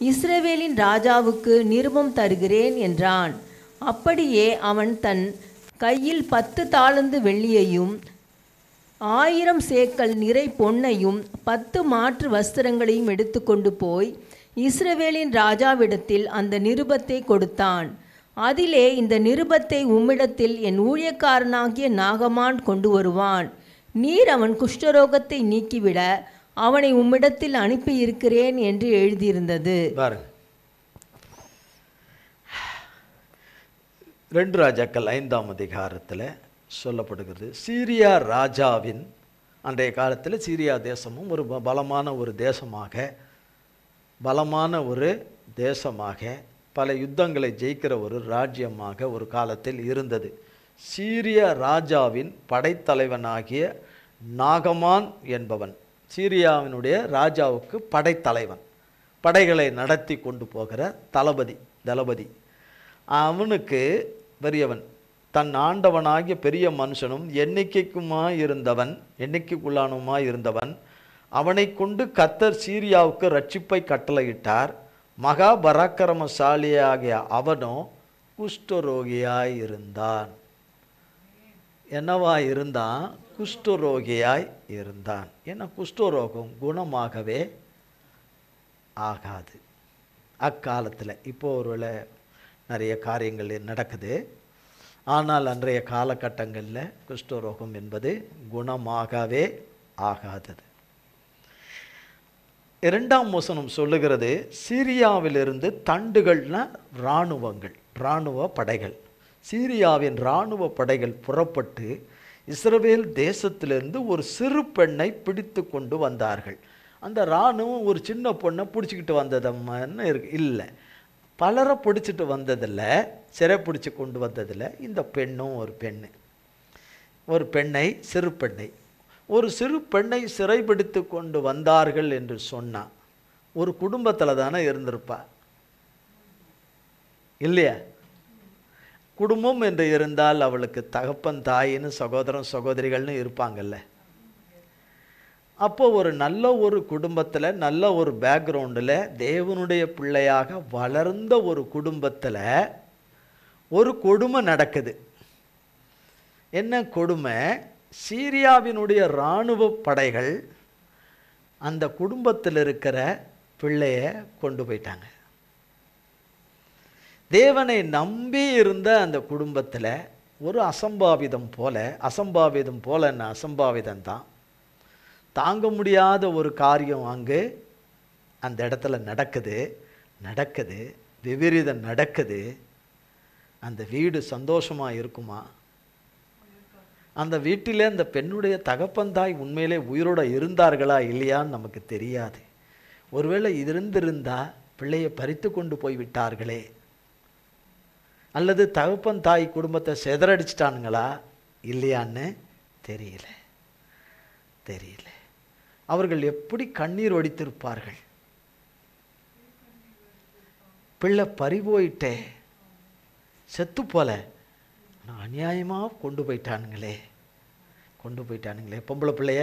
இஸ்ரவேலின் ராஜாவுக்கு நிருபம் தருகிறேன் என்றான். அப்படியே அவன் தன் கையில் 10 தாலந்து வெள்ளியையும் 1000 சேக்கல் நிறை பொன்னையும் 10 மாற்று வஸ்திரங்களையும் எடுத்துக்கொண்டு போய் இஸ்ரவேலின் ராஜாவிடத்தில் அந்த நிருபத்தை கொடுத்தான். அதிலே, இந்த நிருபத்தை உம்மிடத்தில் என் ஊழியக்காரனாகிய நாகமான் கொண்டு வருவான். நீர் அவன் குஷ்டரோகத்தை நீக்கிவிட அவனை உம்மிடத்தில் அனுப்பியிருக்கிறேன் என்று எழுதியிருந்தது. 2 ராஜாக்கள் 5ஆம் அதிகாரத்தில் சொல்லப்படுகிறது. சீரியா ராஜாவின், அன்றைய காலத்தில் சீரியா தேசமும் ஒரு பலமான ஒரு தேசமாக பல யுத்தங்களை ஜெயிக்கிற ஒரு ராஜ்யமாக ஒரு காலத்தில் இருந்தது. சீரிய ராஜாவின் படைத்தலைவனாகிய நாகமான் என்பவன் சீரியாவினுடைய ராஜாவுக்கு படைத்தலைவன், படைகளை நடத்தி கொண்டு போகிற தளபதி. அவனுக்கு பெரியவன், தன் ஆண்டவனாகிய பெரிய மனுஷனும் எண்ணிக்கைக்குள்ளானுமாய் இருந்தவன். அவனை கொண்டு கர்த்தர் சீரியாவுக்கு இரட்சிப்பை கட்டளையிட்டார். மகா பராக்கிரமசாலியாகிய அவனோ குஷ்டரோகியாய் இருந்தான். என்னவா இருந்தான்? குஷ்டரோகியாய் இருந்தான். ஏன்னா குஷ்டரோகம் குணமாகவே ஆகாது. அக்காலத்தில். இப்போ ஒருவேளை நிறைய காரியங்கள் நடக்குது. ஆனால் அன்றைய காலகட்டங்களில் குஷ்டரோகம் என்பது குணமாகவே ஆகாதது. 2ஆம் வசனம் சொல்லுகிறது, சீரியாவிலிருந்து தண்டுகள்னா இராணுவங்கள், இராணுவ படைகள், சீரியாவின் இராணுவ படைகள் புறப்பட்டு இஸ்ரவேல் தேசத்திலிருந்து ஒரு சிறு பெண்ணை பிடித்து கொண்டு வந்தார்கள். அந்த இராணுவம் ஒரு சின்ன பொண்ணை பிடிச்சிக்கிட்டு வந்ததம்மான்னு இல்லை, பலரை பிடிச்சிட்டு வந்ததில்லை, சிறை பிடிச்சி கொண்டு வந்ததில்லை. இந்த பெண்ணும் ஒரு பெண்ணை சிறு பெண்ணை ஒரு சிறு பெண்ணை சிறைபிடித்து கொண்டு வந்தார்கள் என்று சொன்னான். ஒரு குடும்பத்தில் தானே இருந்திருப்பா இல்லையா? குடும்பம் என்று இருந்தால் அவளுக்கு தகப்பன் தாயின்னு சகோதரன் சகோதரிகள்னு இருப்பாங்கல்ல. அப்போ ஒரு நல்ல ஒரு குடும்பத்தில், நல்ல ஒரு பேக்ரவுண்டில், தேவனுடைய பிள்ளையாக வளர்ந்த ஒரு குடும்பத்தில் ஒரு கொடுமை நடக்குது. என்ன கொடுமை? சீரியாவினுடைய இராணுவ படைகள் அந்த குடும்பத்தில் இருக்கிற பிள்ளைய கொண்டு போயிட்டாங்க. தேவனை நம்பி இருந்த அந்த குடும்பத்தில் ஒரு அசம்பாவிதம் போல அசம்பாவிதம் தான், தாங்க முடியாத ஒரு காரியம் அங்கு அந்த இடத்துல நடக்குது, விபரீதம் நடக்குது. அந்த வீடு சந்தோஷமாக இருக்குமா? அந்த வீட்டிலே அந்த பெண்ணுடைய தகப்பந்தாய் உண்மையிலே உயிரோடு இருந்தார்களா இல்லையான்னு நமக்கு தெரியாது. ஒருவேளை இருந்திருந்தா பிள்ளையை பறித்து கொண்டு போய் விட்டார்களே, அல்லது தகப்பன் தாய் குடும்பத்தை சிதறடிச்சிட்டானுங்களா இல்லையான்னு தெரியல. அவர்கள் எப்படி கண்ணீர் வடித்திருப்பார்கள். பிள்ளை பறிபோயிட்டே, செத்து போல, ஆனால் அநியாயமாக கொண்டு போயிட்டானுங்களே, பொம்பளை பிள்ளைய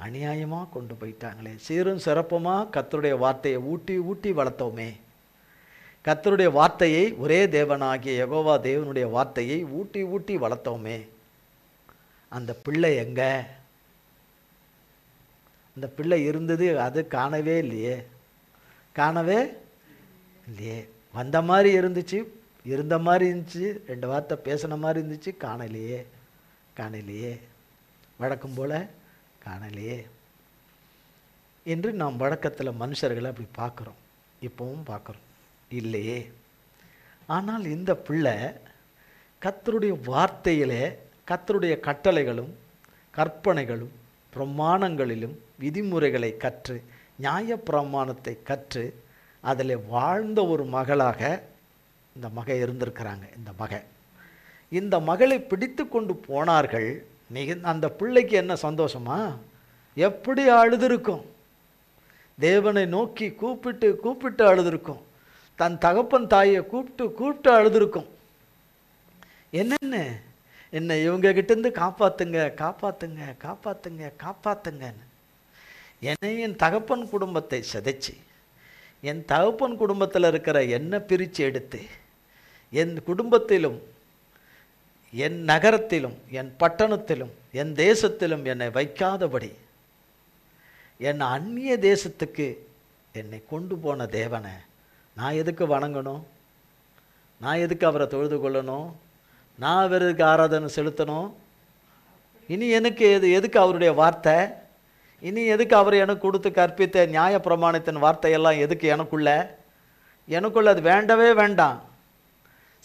அநியாயமாக கொண்டு போயிட்டாங்களே. சீரும் சிறப்புமாக கர்த்தருடைய வார்த்தையை ஊட்டி வளர்த்தோமே, கர்த்தருடைய வார்த்தையை, ஒரே தேவனாகிய யெகோவா தேவனுடைய வார்த்தையை ஊட்டி வளர்த்தோமே. அந்த பிள்ளை எங்க? அந்த பிள்ளை இருந்தது, அது காணவே இல்லையே. வந்த மாதிரி இருந்துச்சு, இருந்த மாதிரி இருந்துச்சு, 2 வார்த்தை பேசின மாதிரி இருந்துச்சு, காணலையே, வழக்கம் போல காணலையே என்று நாம் வழக்கத்தில் மனுஷர்களை அப்படி பார்க்குறோம், இப்பவும் பார்க்குறோம் இல்லையே. ஆனால் இந்த பிள்ளை கர்த்தருடைய வார்த்தையிலே, கர்த்தருடைய கட்டளைகளும் கற்பனைகளும் பிரமாணங்களிலும் விதிமுறைகளை கற்று, நியாயப்பிரமாணத்தை கற்று அதில் வாழ்ந்த ஒரு மகளாக இந்த மகை இருந்திருக்கிறாங்க. இந்த மகளை பிடித்து கொண்டு போனார்கள். அந்த பிள்ளைக்கு என்ன சந்தோஷமா? எப்படி அழுதுருக்கும், தேவனை நோக்கி கூப்பிட்டு அழுதுருக்கும், தன் தகப்பன் தாயை கூப்பிட்டு அழுதுருக்கும். என்ன இவங்க கிட்டேருந்து காப்பாத்துங்கன்னு. என்னை என் தகப்பன் குடும்பத்தை சிதைச்சி, என் தகப்பன் குடும்பத்தில் இருக்கிற என்னை பிரித்து எடுத்து, என் குடும்பத்திலும் என் நகரத்திலும் என் பட்டணத்திலும் என் தேசத்திலும் என்னை வைக்காதபடி என்னை அந்நிய தேசத்துக்கு என்னை கொண்டு போன தேவனை நான் எதுக்கு வணங்கணும்? நான் எதுக்கு அவரை தொழுது கொள்ளணும்? நான் அவருக்கு ஆராதனை செலுத்தணும்? இனி எனக்கு எதுக்கு அவருடைய வார்த்தை? இனி எதுக்கு அவர் எனக்கு கொடுத்து கற்பித்த நியாய பிரமாணத்தின் வார்த்தையெல்லாம் எதுக்கு எனக்குள்ள அது வேண்டவே வேண்டாம்.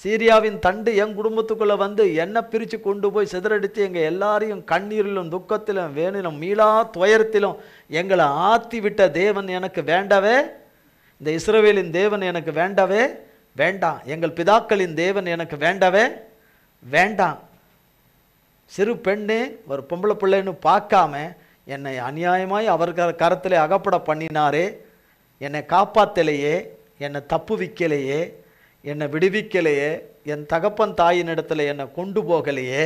சீரியாவின் தண்டு என் குடும்பத்துக்குள்ளே வந்து என்னை பிரித்து கொண்டு போய் சிதறடித்து எங்கள் எல்லாரையும் கண்ணீரிலும் துக்கத்திலும் வேணிலும் மீளா துயரத்திலும் எங்களை ஆற்றி விட்ட தேவன் எனக்கு வேண்டவே, இந்த இஸ்ரவேலின் தேவன் எனக்கு வேண்டவே வேண்டாம், எங்கள் பிதாக்களின் தேவன் எனக்கு வேண்டவே வேண்டாம். சிறு பெண்ணு ஒரு பொம்பளை பிள்ளைன்னு பார்க்காம என்னை அநியாயமாய் அவர் கரத்திலே அகப்பட பண்ணினாரே, என்னை காப்பாற்றலையே, என்னை தப்புவிக்கலையே, என்னை விடுவிக்கலையே, என் தகப்பன் தாயின் இடத்துல என்னை கொண்டு போகலையே,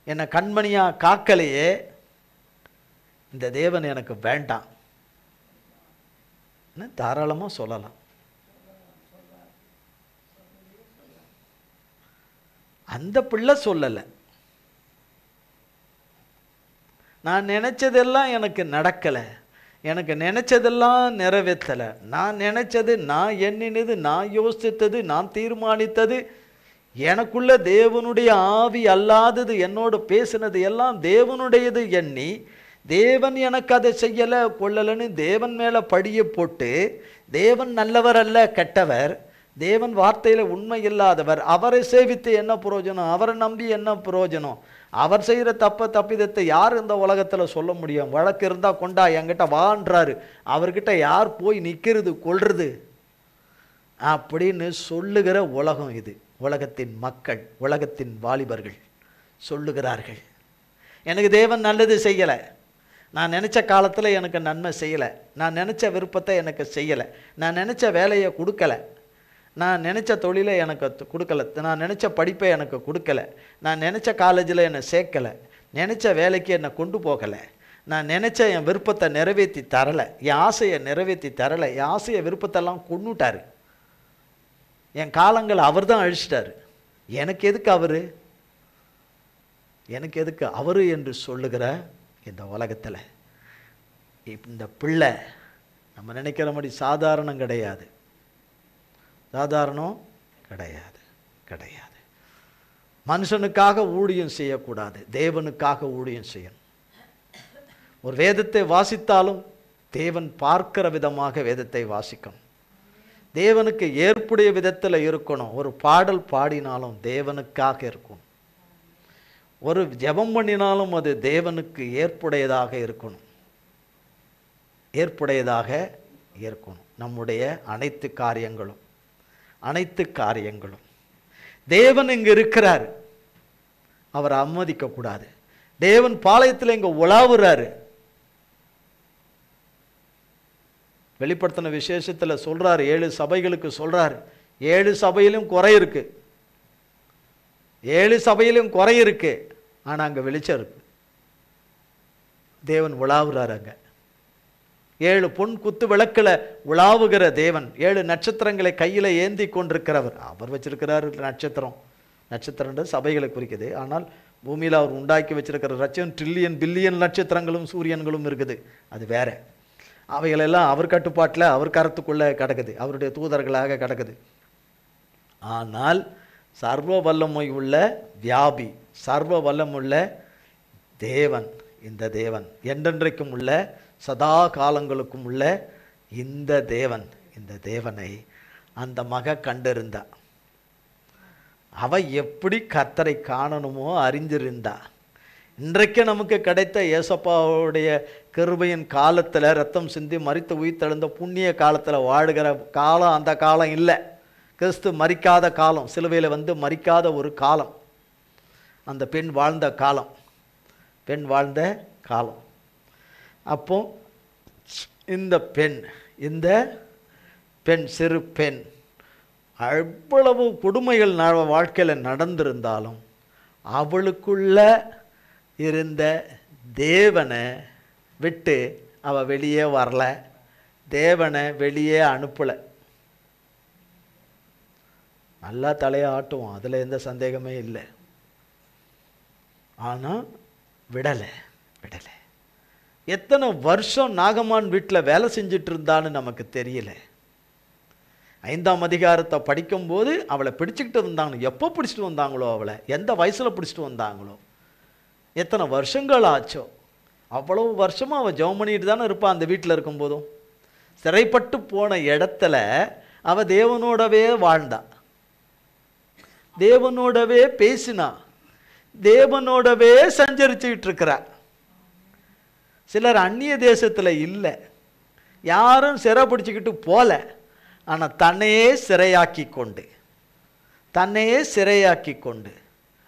என்னை கண்மணியாக காக்கலையே, இந்த தேவன் எனக்கு வேண்டாம் தாராளமாக சொல்லலாம். அந்த பிள்ளை சொல்லலை, நான் நினைச்சதெல்லாம் எனக்கு நடக்கலை, எனக்கு நினைச்சதெல்லாம் நிறைவேற்றலை. நான் நினைச்சது, நான் எண்ணினது, நான் யோசித்தது, நான் தீர்மானித்தது, எனக்குள்ள தேவனுடைய ஆவி அல்லாதது என்னோடு பேசினது எல்லாம் தேவனுடையது எண்ணி, தேவன் எனக்கு அதை செய்யலை கொள்ளலைன்னு தேவன் மேலே படியை போட்டு, தேவன் நல்லவர் அல்ல கெட்டவர், தேவன் வார்த்தையில் உண்மை இல்லாதவர், அவரை சேவித்து என்ன பிரயோஜனம், அவரை நம்பி என்ன பிரயோஜனம், அவர் செய்கிற தப்பிதத்தை யார் இந்த உலகத்தில் சொல்ல முடியும்? வழக்கு இருந்தால் கொண்டா என்கிட்ட வான்றாரு, அவர்கிட்ட யார் போய் நிற்கிறது கொள்றது அப்படின்னு சொல்லுகிற உலகம் இது. உலகத்தின் மக்கள், உலகத்தின் வாலிபர்கள் சொல்லுகிறார்கள், எனக்கு தேவன் நல்லது செய்யலை, நான் நினச்ச காலத்தில் எனக்கு நன்மை செய்யலை, நான் நினச்ச விருப்பத்தை எனக்கு செய்யலை, நான் நினச்ச வேலையை கொடுக்கலை, நான் நினச்ச தொழிலை எனக்கு கொடுக்கலை, நான் நினச்ச படிப்பை எனக்கு கொடுக்கலை, நான் நினச்ச காலேஜில் என்னை சேர்க்கலை, நினச்ச வேலைக்கு என்னை கொண்டு போகலை, நான் நினச்ச என் விருப்பத்தை நிறைவேற்றி தரலை, என் ஆசையை நிறைவேற்றி தரலை, என் ஆசையை விருப்பத்தெல்லாம் கொண்டுட்டார், என் காலங்களை அவர் தான் அழிச்சிட்டார், எனக்கு எதுக்கு அவர், எனக்கு எதுக்கு அவர் என்று சொல்லுகிற இந்த உலகத்தில் இந்த பிள்ளை நம்ம நினைக்கிற மாதிரி சாதாரணம் கிடையாது, சாதாரணம் கிடையாது கிடையாது. மனுஷனுக்காக ஊழியம் செய்யக்கூடாது, தேவனுக்காக ஊழியம் செய்யணும். ஒரு வேதத்தை வாசித்தாலும் தேவன் பார்க்கிற விதமாக வேதத்தை வாசிக்கணும், தேவனுக்கு ஏற்புடைய விதத்தில் இருக்கணும். ஒரு பாடல் பாடினாலும் தேவனுக்காக இருக்கணும், ஒரு ஜெபம் பண்ணினாலும் அது தேவனுக்கு ஏற்புடையதாக இருக்கணும், ஏற்புடையதாக இருக்கணும். நம்முடைய அனைத்து காரியங்களும் தேவன் இங்கே இருக்கிறார், அவரை அனுமதிக்கக்கூடாது. தேவன் பாளையத்தில் இங்கே உலாவுறாரு. வெளிப்படுத்தின விசேஷத்தில் சொல்றாரு, 7 சபைகளுக்கு சொல்றாரு, 7 சபையிலும் குறை இருக்கு, 7 சபையிலும் குறை இருக்கு, ஆனால் அங்கே வெளிச்சம் இருக்கு. தேவன் உலாவுறாரு. அங்கே 7 பொன் குத்து விளக்கில் உலாவுகிற தேவன், 7 நட்சத்திரங்களை கையில் ஏந்தி கொண்டிருக்கிறவர். அவர் வச்சிருக்கிறார் நட்சத்திரன்றது சபைகளை குறிக்குது. ஆனால் பூமியில் அவர் உண்டாக்கி வச்சிருக்கிற லட்சம் ட்ரில்லியன் பில்லியன் நட்சத்திரங்களும் சூரியன்களும் இருக்குது, அது வேற. அவைகளெல்லாம் அவர் கட்டுப்பாட்டில், அவர் கரத்துக்குள்ளே கிடக்குது, அவருடைய தூதர்களாக கிடக்குது. ஆனால் சர்வ வல்லமை உள்ள வியாபி, சர்வ வல்லமுள்ள தேவன், இந்த தேவன் என்றென்றைக்கும் உள்ள சதா காலங்களுக்கும் உள்ள இந்த தேவனை அந்த மக கண்டிருந்தா. அவ எப்படி கர்த்தரை காணணுமோ அறிஞ்சிருந்தா. இன்றைக்கு நமக்கு கிடைத்த ஏசப்பாவுடைய கிருபையின் காலத்தில், ரத்தம் சிந்தி மரித்து உயிர்த்தெழுந்த புண்ணிய காலத்தில் வாழுகிற காலம் அந்த காலம் இல்லை. கிறிஸ்து மரிக்காத காலம், சிலுவையில் வந்து மரிக்காத ஒரு காலம், அந்த பெண் வாழ்ந்த காலம். அப்போ இந்த பெண் சிறு பெண் அவ்வளவு கொடுமைகள் வாழ்க்கையில் நடந்திருந்தாலும் அவளுக்குள்ள இருந்த தேவனை விட்டு அவள் வெளியே வரல, தேவனை வெளியே அனுப்பலை. நல்லா தலையை ஆட்டுவோம், அதில் எந்த சந்தேகமே இல்லை. ஆனால் விடலை. எத்தனை வருஷம் நாகமான் வீட்டில் வேலை செஞ்சிட்டு இருந்தான்னு நமக்கு தெரியல. 5ஆம் அதிகாரத்தை படிக்கும்போது அவளை பிடிச்சிக்கிட்டு வந்தாங்க. எப்போ பிடிச்சிட்டு வந்தாங்களோ, அவளை எந்த வயசில் பிடிச்சிட்டு வந்தாங்களோ, எத்தனை வருஷங்கள் ஆச்சோ, அவ்வளவு வருஷமாக அவள் ஜெபம் பண்ணிட்டு தானே இருப்பாள். அந்த வீட்டில் இருக்கும்போதும் சிறைப்பட்டு போன இடத்துல அவள் தேவனோடவே வாழ்ந்தா, தேவனோடவே பேசினா, தேவனோடவே சஞ்சரிச்சுக்கிட்டு இருக்கிறா. சிலர் அந்நிய தேசத்தில் இல்லை, யாரும் சிறை பிடிச்சிக்கிட்டு போல, ஆனால் தன்னையே சிறையாக்கி கொண்டு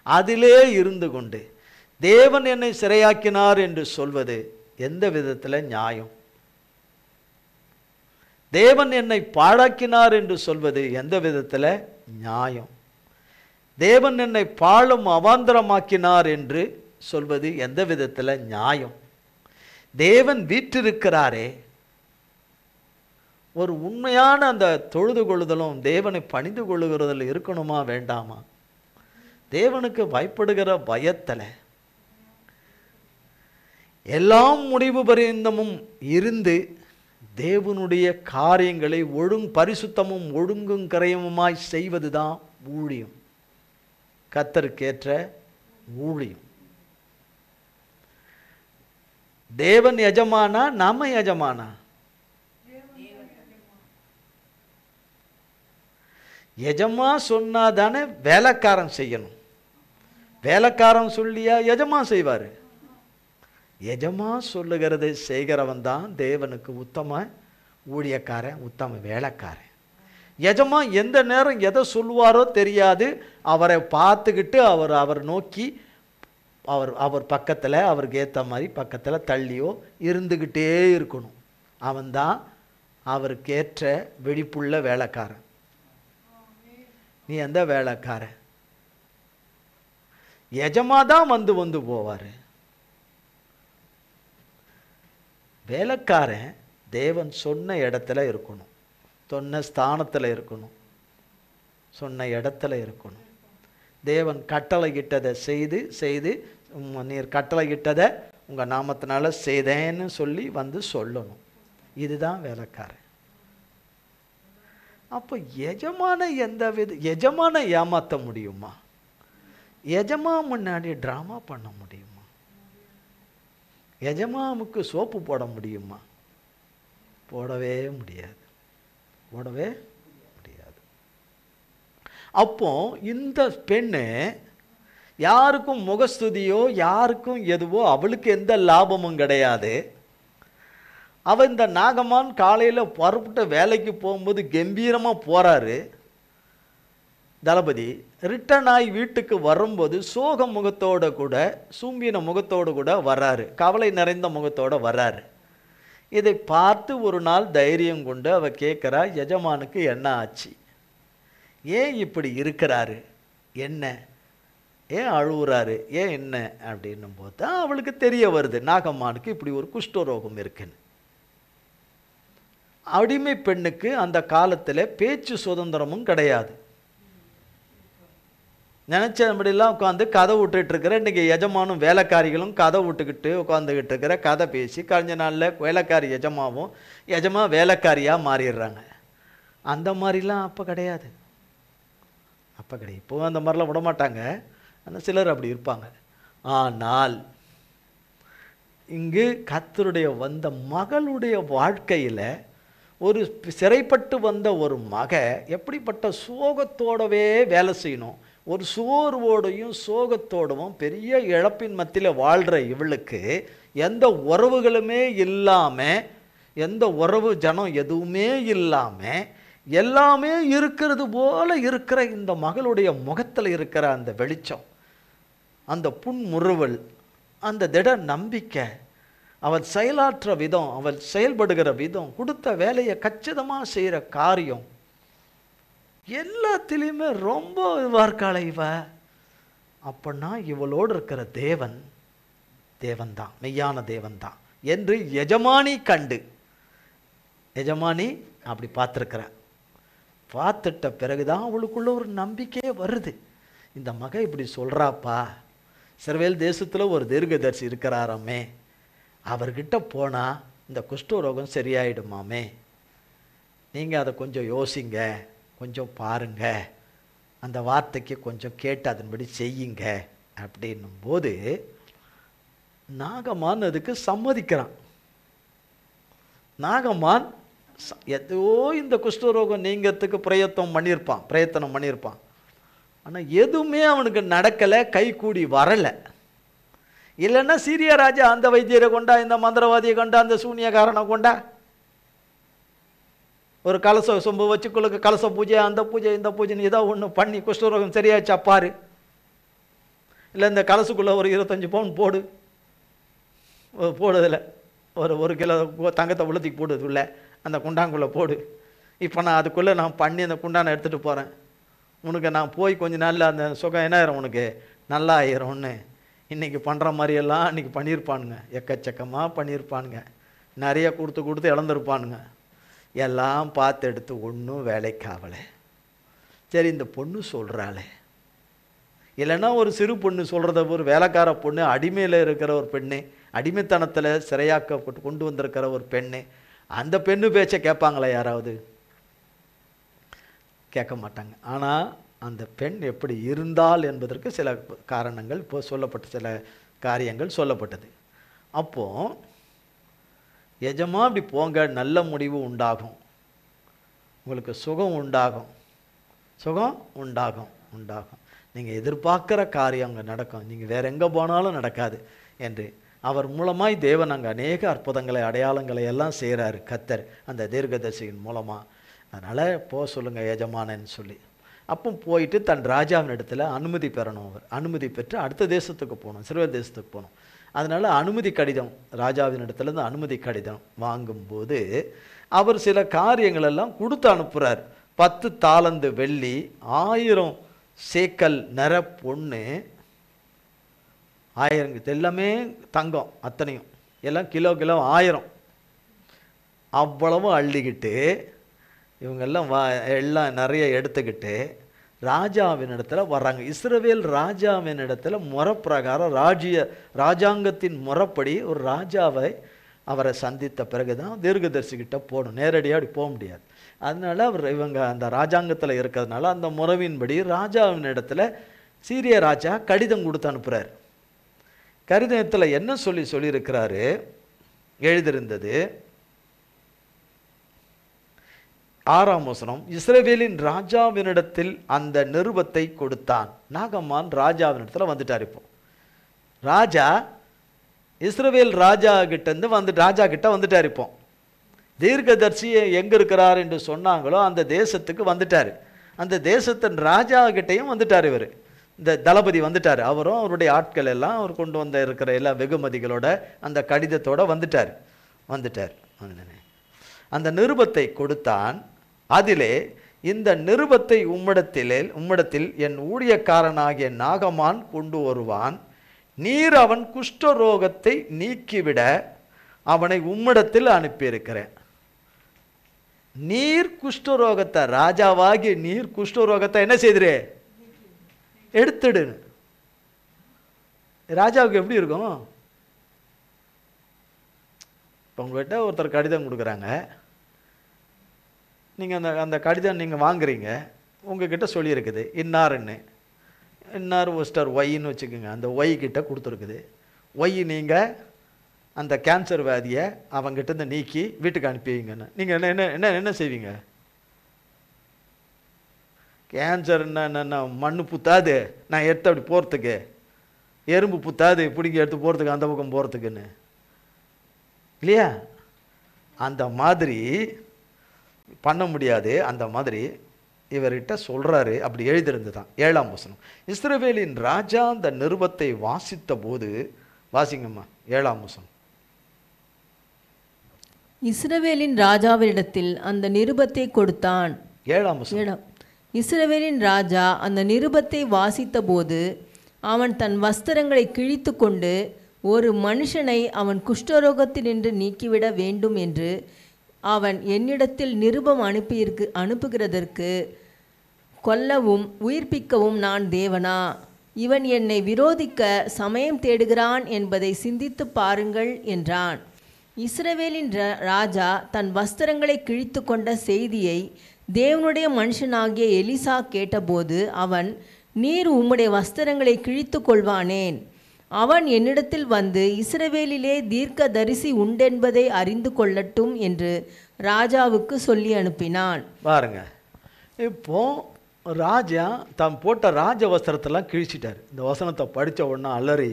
அதிலே இருந்து கொண்டு தேவன் என்னை சிறையாக்கினார் என்று சொல்வது எந்த விதத்தில் நியாயம்? தேவன் என்னை பாழாக்கினார் என்று சொல்வது எந்த விதத்தில் நியாயம்? தேவன் என்னை பாழும் அவாந்தரமாக்கினார் என்று சொல்வது எந்த விதத்தில் நியாயம்? தேவன் வீற்றிருக்கிறாரே, ஒரு உண்மையான அந்த தொழுது கொள்ளுதலும் தேவனை பணிந்து கொள்ளுகிறதில் இருக்கணுமா வேண்டாமா? தேவனுக்கு பயப்படுகிற பயத்தில் எல்லாம் முடிவு பரியந்தமும் இருந்து தேவனுடைய காரியங்களை பரிசுத்தமும் ஒழுங்கும் கரையுமாய் செய்வது தான் ஊழியம், கர்த்தருக்கேற்ற ஊழியம். தேவன் எஜமானா, நாம எஜமானா? எஜமா சொன்னா தானே வேலைக்காரன் செய்யணும். வேலைக்காரன் சொல்லியா எஜமா செய்வாரு? எஜமா சொல்லுகிறதை செய்கிறவன் தான் தேவனுக்கு உத்தம ஊழியக்காரன், உத்தம வேலைக்காரன். எஜமா எந்த நேரம் எதை சொல்லுவாரோ தெரியாது. அவரை பார்த்துக்கிட்டு அவர் நோக்கி அவர் பக்கத்தில், அவருக்கு ஏற்ற மாதிரி பக்கத்தில் தள்ளியோ இருந்துக்கிட்டே இருக்கணும். அவன்தான் அவருக்கேற்ற வெடிப்புள்ள வேலைக்காரன். நீ எந்த வேலைக்காரன்? எஜமா தான் வந்து போவார். வேலைக்காரன் தேவன் சொன்ன இடத்துல இருக்கணும், சொன்ன ஸ்தானத்தில் இருக்கணும், சொன்ன இடத்துல இருக்கணும். தேவன் கட்டளையிட்டதை செய்து நீர் கட்டளையிட்டதை உங்கள் நாமத்தினால செய்தேன்னு சொல்லி வந்து சொல்லணும். இதுதான் வேலைக்காரன். அப்போ எஜமான ஏமாற்ற முடியுமா? எஜமா முன்னாடி ட்ராமா பண்ண முடியுமா? எஜமாமுக்கு சோப்பு போட முடியுமா? போடவே முடியாது. அப்போ இந்த பெண்ணு யாருக்கும் முகஸ்துதியோ யாருக்கும் எதுவோ அவளுக்கு எந்த லாபமும் கிடையாது. அவன் இந்த நாகமான் காலையில் புறப்பட்டு வேலைக்கு போகும்போது கம்பீரமாக போகிறாரு. தளபதி ரிட்டர்ன் ஆகி வீட்டுக்கு வரும்போது சோக முகத்தோடு கூட, சூம்பின முகத்தோடு கூட வர்றாரு, கவலை நிறைந்த முகத்தோடு வர்றாரு. இதை பார்த்து ஒரு நாள் தைரியம் கொண்டு அவ கேட்குறா, எஜமானுக்கு என்ன ஆச்சு, ஏன் இப்படி இருக்கிறாரு, என்ன, ஏன் அழுவுறாரு, ஏன் என்ன அப்படின்னும் போது தான் அவளுக்கு தெரிய வருது நாகம்மானுக்கு இப்படி ஒரு குஷ்டரோகம் இருக்குன்னு. அடிமை பெண்ணுக்கு அந்த காலத்தில் பேச்சு சுதந்திரமும் கிடையாது. நினச்சபடிலாம் உட்காந்து கதை விட்டுட்டு இருக்கிற இன்றைக்கி எஜமானும் வேலைக்காரிகளும் கதை விட்டுக்கிட்டு உட்காந்துக்கிட்டு இருக்கிற கதை பேசி கழிஞ்ச நாளில் வேலைக்காரி எஜமா வேலைக்காரியாக மாறிடுறாங்க. அந்த மாதிரிலாம் அப்போ கிடையாது. இப்போ அந்த மாதிரிலாம் விட மாட்டாங்க, ஆனால் சிலர் அப்படி இருப்பாங்க. ஆனால் இங்கு கர்த்தருடைய வந்த மகளுடைய வாழ்க்கையில் ஒரு சிறைப்பட்டு வந்த ஒரு மக எப்படிப்பட்ட சோகத்தோடவே வேலை செய்யணும், ஒரு சோர்வோடையும் சோகத்தோடவும் பெரிய இழப்பின் மத்தியில் வாழ்கிற இவளுக்கு எந்த உறவுகளுமே இல்லாமல், எந்த உறவு ஜனம் எதுவுமே இல்லாமல் எல்லாமே இருக்கிறது போல இருக்கிற இந்த மகளுடைய முகத்தில் இருக்கிற அந்த வெளிச்சம், அந்த புன்முறுவல், அந்த திட நம்பிக்கை, அவள் செயலாற்ற விதம், அவள் செயல்படுகிற விதம், கொடுத்த வேலையை கச்சிதமாக செய்கிற காரியம், எல்லாத்திலையுமே ரொம்ப இருக்காளே இவ. அப்படின்னா இவளோடு இருக்கிற தேவன்தான், மெய்யான தேவன்தான் என்று எஜமானி கண்டு, எஜமானி அப்படி பார்த்துட்ட பிறகுதான் அவளுக்குள்ள ஒரு நம்பிக்கையே வருது. இந்த மக இப்படி சொல்கிறாப்பா, இஸ்ரவேல் தேசத்தில் ஒரு தீர்க்கதரிசி இருக்கிறாராமே, அவர்கிட்ட போனால் இந்த குஷ்டரோகம் சரியாயிடுமாமே, நீங்கள் அதை கொஞ்சம் யோசிங்க, கொஞ்சம் பாருங்க, அந்த வார்த்தைக்கு கொஞ்சம் கேட்டு அதன்படி செய்யுங்க அப்படின்னும் போது நாகமான் அதுக்கு சம்மதிக்கிறான். நாகமான் ஏதோ இந்த குஷ்டரோகம் நீங்கிறதுக்கு பிரயத்தனம் பண்ணியிருப்பான். ஆனால் எதுவுமே அவனுக்கு நடக்கலை, கை கூடி வரலை. இல்லைன்னா சீரிய ராஜா அந்த வைத்தியரை கொண்டா, இந்த மந்திரவாதியை கொண்டா, அந்த சூனியக்காரனை கொண்டா, ஒரு கலச சொம்பு வச்சுக்குள்ளுக்கு கலச பூஜை, அந்த பூஜை, இந்த பூஜைன்னு ஏதோ ஒன்று பண்ணி குஷ்டரோகம் சரியாச்சு அப்பாரு. இல்லை இந்த கலசுக்குள்ளே ஒரு 25 பவுன் போடுதில்ல, ஒரு கிலோ தங்கத்தை உளுத்திக்கு போடுது உள்ள அந்த குண்டாங்குள்ளே போடு, இப்போ நான் அதுக்குள்ளே நான் பண்ணி அந்த குண்டானை எடுத்துகிட்டு போகிறேன், உனக்கு நான் போய் கொஞ்ச நாளில் அந்த சுகம் என்ன ஆயிரும், உனக்கு நல்லா ஆயிரும்னு இன்றைக்கி பண்ணுற மாதிரியெல்லாம் இன்றைக்கி பண்ணியிருப்பானுங்க, எக்கச்சக்கமாக பண்ணியிருப்பானுங்க, நிறைய கொடுத்து இழந்திருப்பானுங்க. எல்லாம் பார்த்து எடுத்து ஒன்றும் வேலைக்கு ஆகலை. சரி இந்த பொண்ணு சொல்கிறாளே, இல்லைன்னா ஒரு சிறு பொண்ணு சொல்கிறத, ஒரு வேலைக்கார பொண்ணு, அடிமையில் இருக்கிற ஒரு பெண்ணு அடிமைத்தனத்தில் சிறையாக்கப்பட்டு கொண்டு வந்திருக்கிற ஒரு பெண்ணு, அந்த பெண்ணு பேச்சை கேட்பாங்களா யாராவது? கேட்க மாட்டாங்க. ஆனால் அந்த பெண் எப்படி இருந்தால் என்பதற்கு சில காரணங்கள் இப்போ சொல்லப்பட்ட சில காரியங்கள் சொல்லப்பட்டது. அப்போது எஜமா இப்படி போங்க, நல்ல முடிவு உண்டாகும், உங்களுக்கு சுகம் உண்டாகும், சுகம் உண்டாகும் உண்டாகும், நீங்கள் எதிர்பார்க்குற காரியம் அங்கே நடக்கும், நீங்கள் வேறு எங்கே போனாலும் நடக்காது என்று அவர் மூலமாய் தேவன் அங்கே அநேக அற்புதங்களை அடையாளங்களை எல்லாம் செய்கிறாரு கர்த்தர் அந்த தீர்க்கதரிசியின் மூலமாக. அதனால் போக சொல்லுங்கள் எஜமானன்னு சொல்லி. அப்போ போயிட்டு தன் ராஜாவின் இடத்துல அனுமதி பெறணும். அவர் அனுமதி பெற்று அடுத்த தேசத்துக்கு போகணும், இஸ்ரவேல் தேசத்துக்கு போகணும். அதனால் அனுமதி கடிதம், ராஜாவின் இடத்துலேருந்து அனுமதி கடிதம் வாங்கும்போது அவர் சில காரியங்களெல்லாம் கொடுத்து அனுப்புகிறார். 10 தாலந்து வெள்ளி, 1000 சேக்கல் நிற பொண்ணு, 1000 எல்லாமே தங்கம், அத்தனையும் எல்லாம் கிலோ 1000 அவ்வளவு அள்ளிக்கிட்டு இவங்கெல்லாம் எல்லாம் நிறைய எடுத்துக்கிட்டு ராஜாவின் இடத்துல வர்றாங்க. இஸ்ரவேல் ராஜாவின் இடத்துல முறைப்பிரகாரம் ராஜாங்கத்தின் முறைப்படி ஒரு ராஜாவை அவரை சந்தித்த பிறகு தான் தீர்க்கதரிசிக்கிட்ட போகணும், நேரடியாக அப்படி போக முடியாது. அதனால இவங்க அந்த ராஜாங்கத்தில் இருக்கிறதுனால அந்த முறைவின்படி ராஜாவின் இடத்துல சீரிய ராஜா கடிதம் கொடுத்து அனுப்புகிறார். கடிதத்தில் என்ன சொல்லியிருக்கிறாரு, எழுதியிருந்தது 6ஆம் வசனம், இஸ்ரவேலின் ராஜாவினிடத்தில் அந்த நிருபத்தை கொடுத்தான். நாகமான் ராஜாவினிடத்துல வந்துட்டார். இப்போ ராஜா இஸ்ரவேல் ராஜா கிட்டேருந்து ராஜா கிட்ட வந்துட்டார். இப்போ தீர்க்கதரிசி எங்கே இருக்கிறார் என்று சொன்னாங்களோ அந்த தேசத்துக்கு வந்துட்டார். அந்த தேசத்தின் ராஜா கிட்டையும் வந்துட்டார். இவர் இந்த தளபதி வந்துட்டார். அவரும் அவருடைய ஆட்கள் எல்லாம் அவர் கொண்டு வந்த இருக்கிற எல்லா வெகுமதிகளோட அந்த கடிதத்தோடு வந்துட்டார். அந்த நிருபத்தை கொடுத்தான். அதிலே இந்த நிருபத்தை உம்மிடத்தில் என் ஊழியக்காரனாகிய நாகமான் கொண்டு வருவான். நீர் அவன் குஷ்டரோகத்தை நீக்கிவிட அவனை உம்மிடத்தில் அனுப்பியிருக்கிறேன். நீர் குஷ்டரோகத்தை, ராஜாவாகி நீர் குஷ்டரோகத்தை என்ன செய்திரு, எடுத்துடு. ராஜாவுக்கு எப்படி இருக்கும்? இப்போ உங்கள்கிட்ட ஒருத்தர் கடிதம் கொடுக்குறாங்க, நீங்கள் அந்த கடிதம் நீங்கள் வாங்குறீங்க, உங்ககிட்ட சொல்லியிருக்குது இன்னாருன்னு, இன்னார் மிஸ்டர் ஒய்ன்னு வச்சுக்கோங்க, அந்த ஒய் கிட்ட கொடுத்துருக்குது. ஒய் நீங்கள் அந்த கேன்சர் வியாதியை அவங்ககிட்ட நீக்கி வீட்டுக்கு அனுப்பிவிங்கன்னு நீங்கள் என்ன செய்வீங்க? கேன்சர்ன்னா என்னென்ன, மண் புத்தாது நான் எடுத்து அப்படி போகிறதுக்கு, எறும்பு புத்தாது பிடிங்கி எடுத்து போகிறதுக்கு, அந்த பக்கம் போகிறதுக்குன்னு இல்லையா? அந்த மாதிரி பண்ண முடியாது. அந்த மாதிரி இவர்கிட்ட சொல்கிறாரு. அப்படி எழுதிருந்து தான் 7ஆம் வசனம், இஸ்ரவேலின் ராஜா அந்த நிருபத்தை வாசித்த போது, வாசிங்கம்மா 7ஆம் வசனம், இஸ்ரவேலின் ராஜாவினிடத்தில் அந்த நிருபத்தை கொடுத்தான். 7ஆம் வசனம், இஸ்ரவேலின் ராஜா அந்த நிருபத்தை வாசித்த போது அவன் தன் வஸ்திரங்களை கிழித்து கொண்டு ஒரு மனுஷனை அவன் குஷ்டரோகத்தினின்று நீக்கிவிட வேண்டும் என்று அவன் என்னிடத்தில் நிருபம் அனுப்புகிறதற்கு கொல்லவும் உயிர்ப்பிக்கவும் நான் தேவனா? இவன் என்னை விரோதிக்க சமயம் தேடுகிறான் என்பதை சிந்தித்து பாருங்கள் என்றான். இஸ்ரவேலின் ராஜா தன் வஸ்திரங்களை கிழித்து கொண்ட செய்தியை தேவனுடைய மனுஷனாகிய எலிசா கேட்டபோது அவன், நீர் உம்முடைய வஸ்திரங்களை கிழித்து கொள்வானேன்? அவன் என்னிடத்தில் வந்து இஸ்ரவேலிலே தீர்க்கதரிசி உண்டென்பதை அறிந்து கொள்ளட்டும் என்று ராஜாவுக்கு சொல்லி அனுப்பினான். பாருங்க, இப்போ ராஜா தான் போட்ட ராஜ வஸ்திரத்தெல்லாம் கிழிச்சிட்டார். இந்த வசனத்தை படித்த உடனே அலறி,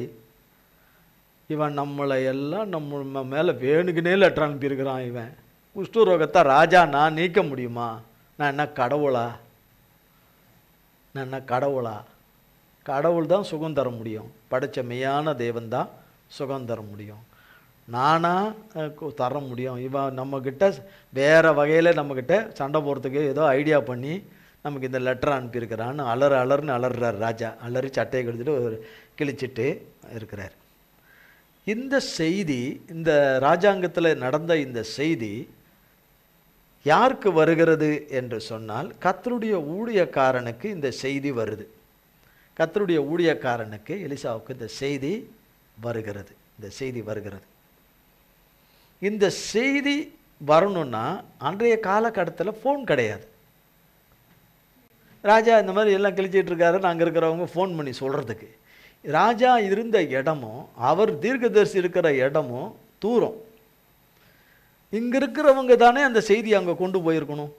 இவன் நம்மளை எல்லாம் நம்ம மேலே வேணுக்குனே லெட்டர் அனுப்பியிருக்கிறான், இவன் குஷ்டரோகத்தை ராஜா நான் நீக்க முடியுமா? நான் என்ன கடவுளா? கடவுள் தான் சுகம் தர முடியும். படைச்ச மெய்யான தேவன் தான் சுகம் தர முடியும். நானா தர முடியும்? இவன் நம்மக்கிட்ட வேறு வகையில் நம்மக்கிட்ட சண்டை போகிறதுக்கு ஏதோ ஐடியா பண்ணி நமக்கு இந்த லெட்டர் அனுப்பியிருக்கிறான்னு அலர்னு அலறார் ராஜா. அலறி சட்டையை கெடுத்துட்டு கிழிச்சிட்டு இருக்கிறார். இந்த செய்தி, இந்த ராஜாங்கத்தில் நடந்த இந்த செய்தி யாருக்கு வருகிறது என்று சொன்னால், கர்த்தருடைய ஊழியக்காரனுக்கு இந்த செய்தி வருது. கர்த்தருடைய ஊழியக்காரனுக்கு எலிசாவுக்கு இந்த செய்தி வருகிறது. இந்த செய்தி வருகிறது. இந்த செய்தி வரணும்னா அன்றைய காலகட்டத்தில் ஃபோன் கிடையாது. ராஜா இந்த மாதிரி எல்லாம் கிழிச்சிட்டு இருக்காரு, நாங்கள் இருக்கிறவங்க ஃபோன் பண்ணி சொல்கிறதுக்கு. ராஜா இருந்த இடமும் அவர் தீர்க்கதரிசி இருக்கிற இடமும் தூரம். இங்கே இருக்கிறவங்க தானே அந்த செய்தி அங்கே கொண்டு போயிருக்கணும்.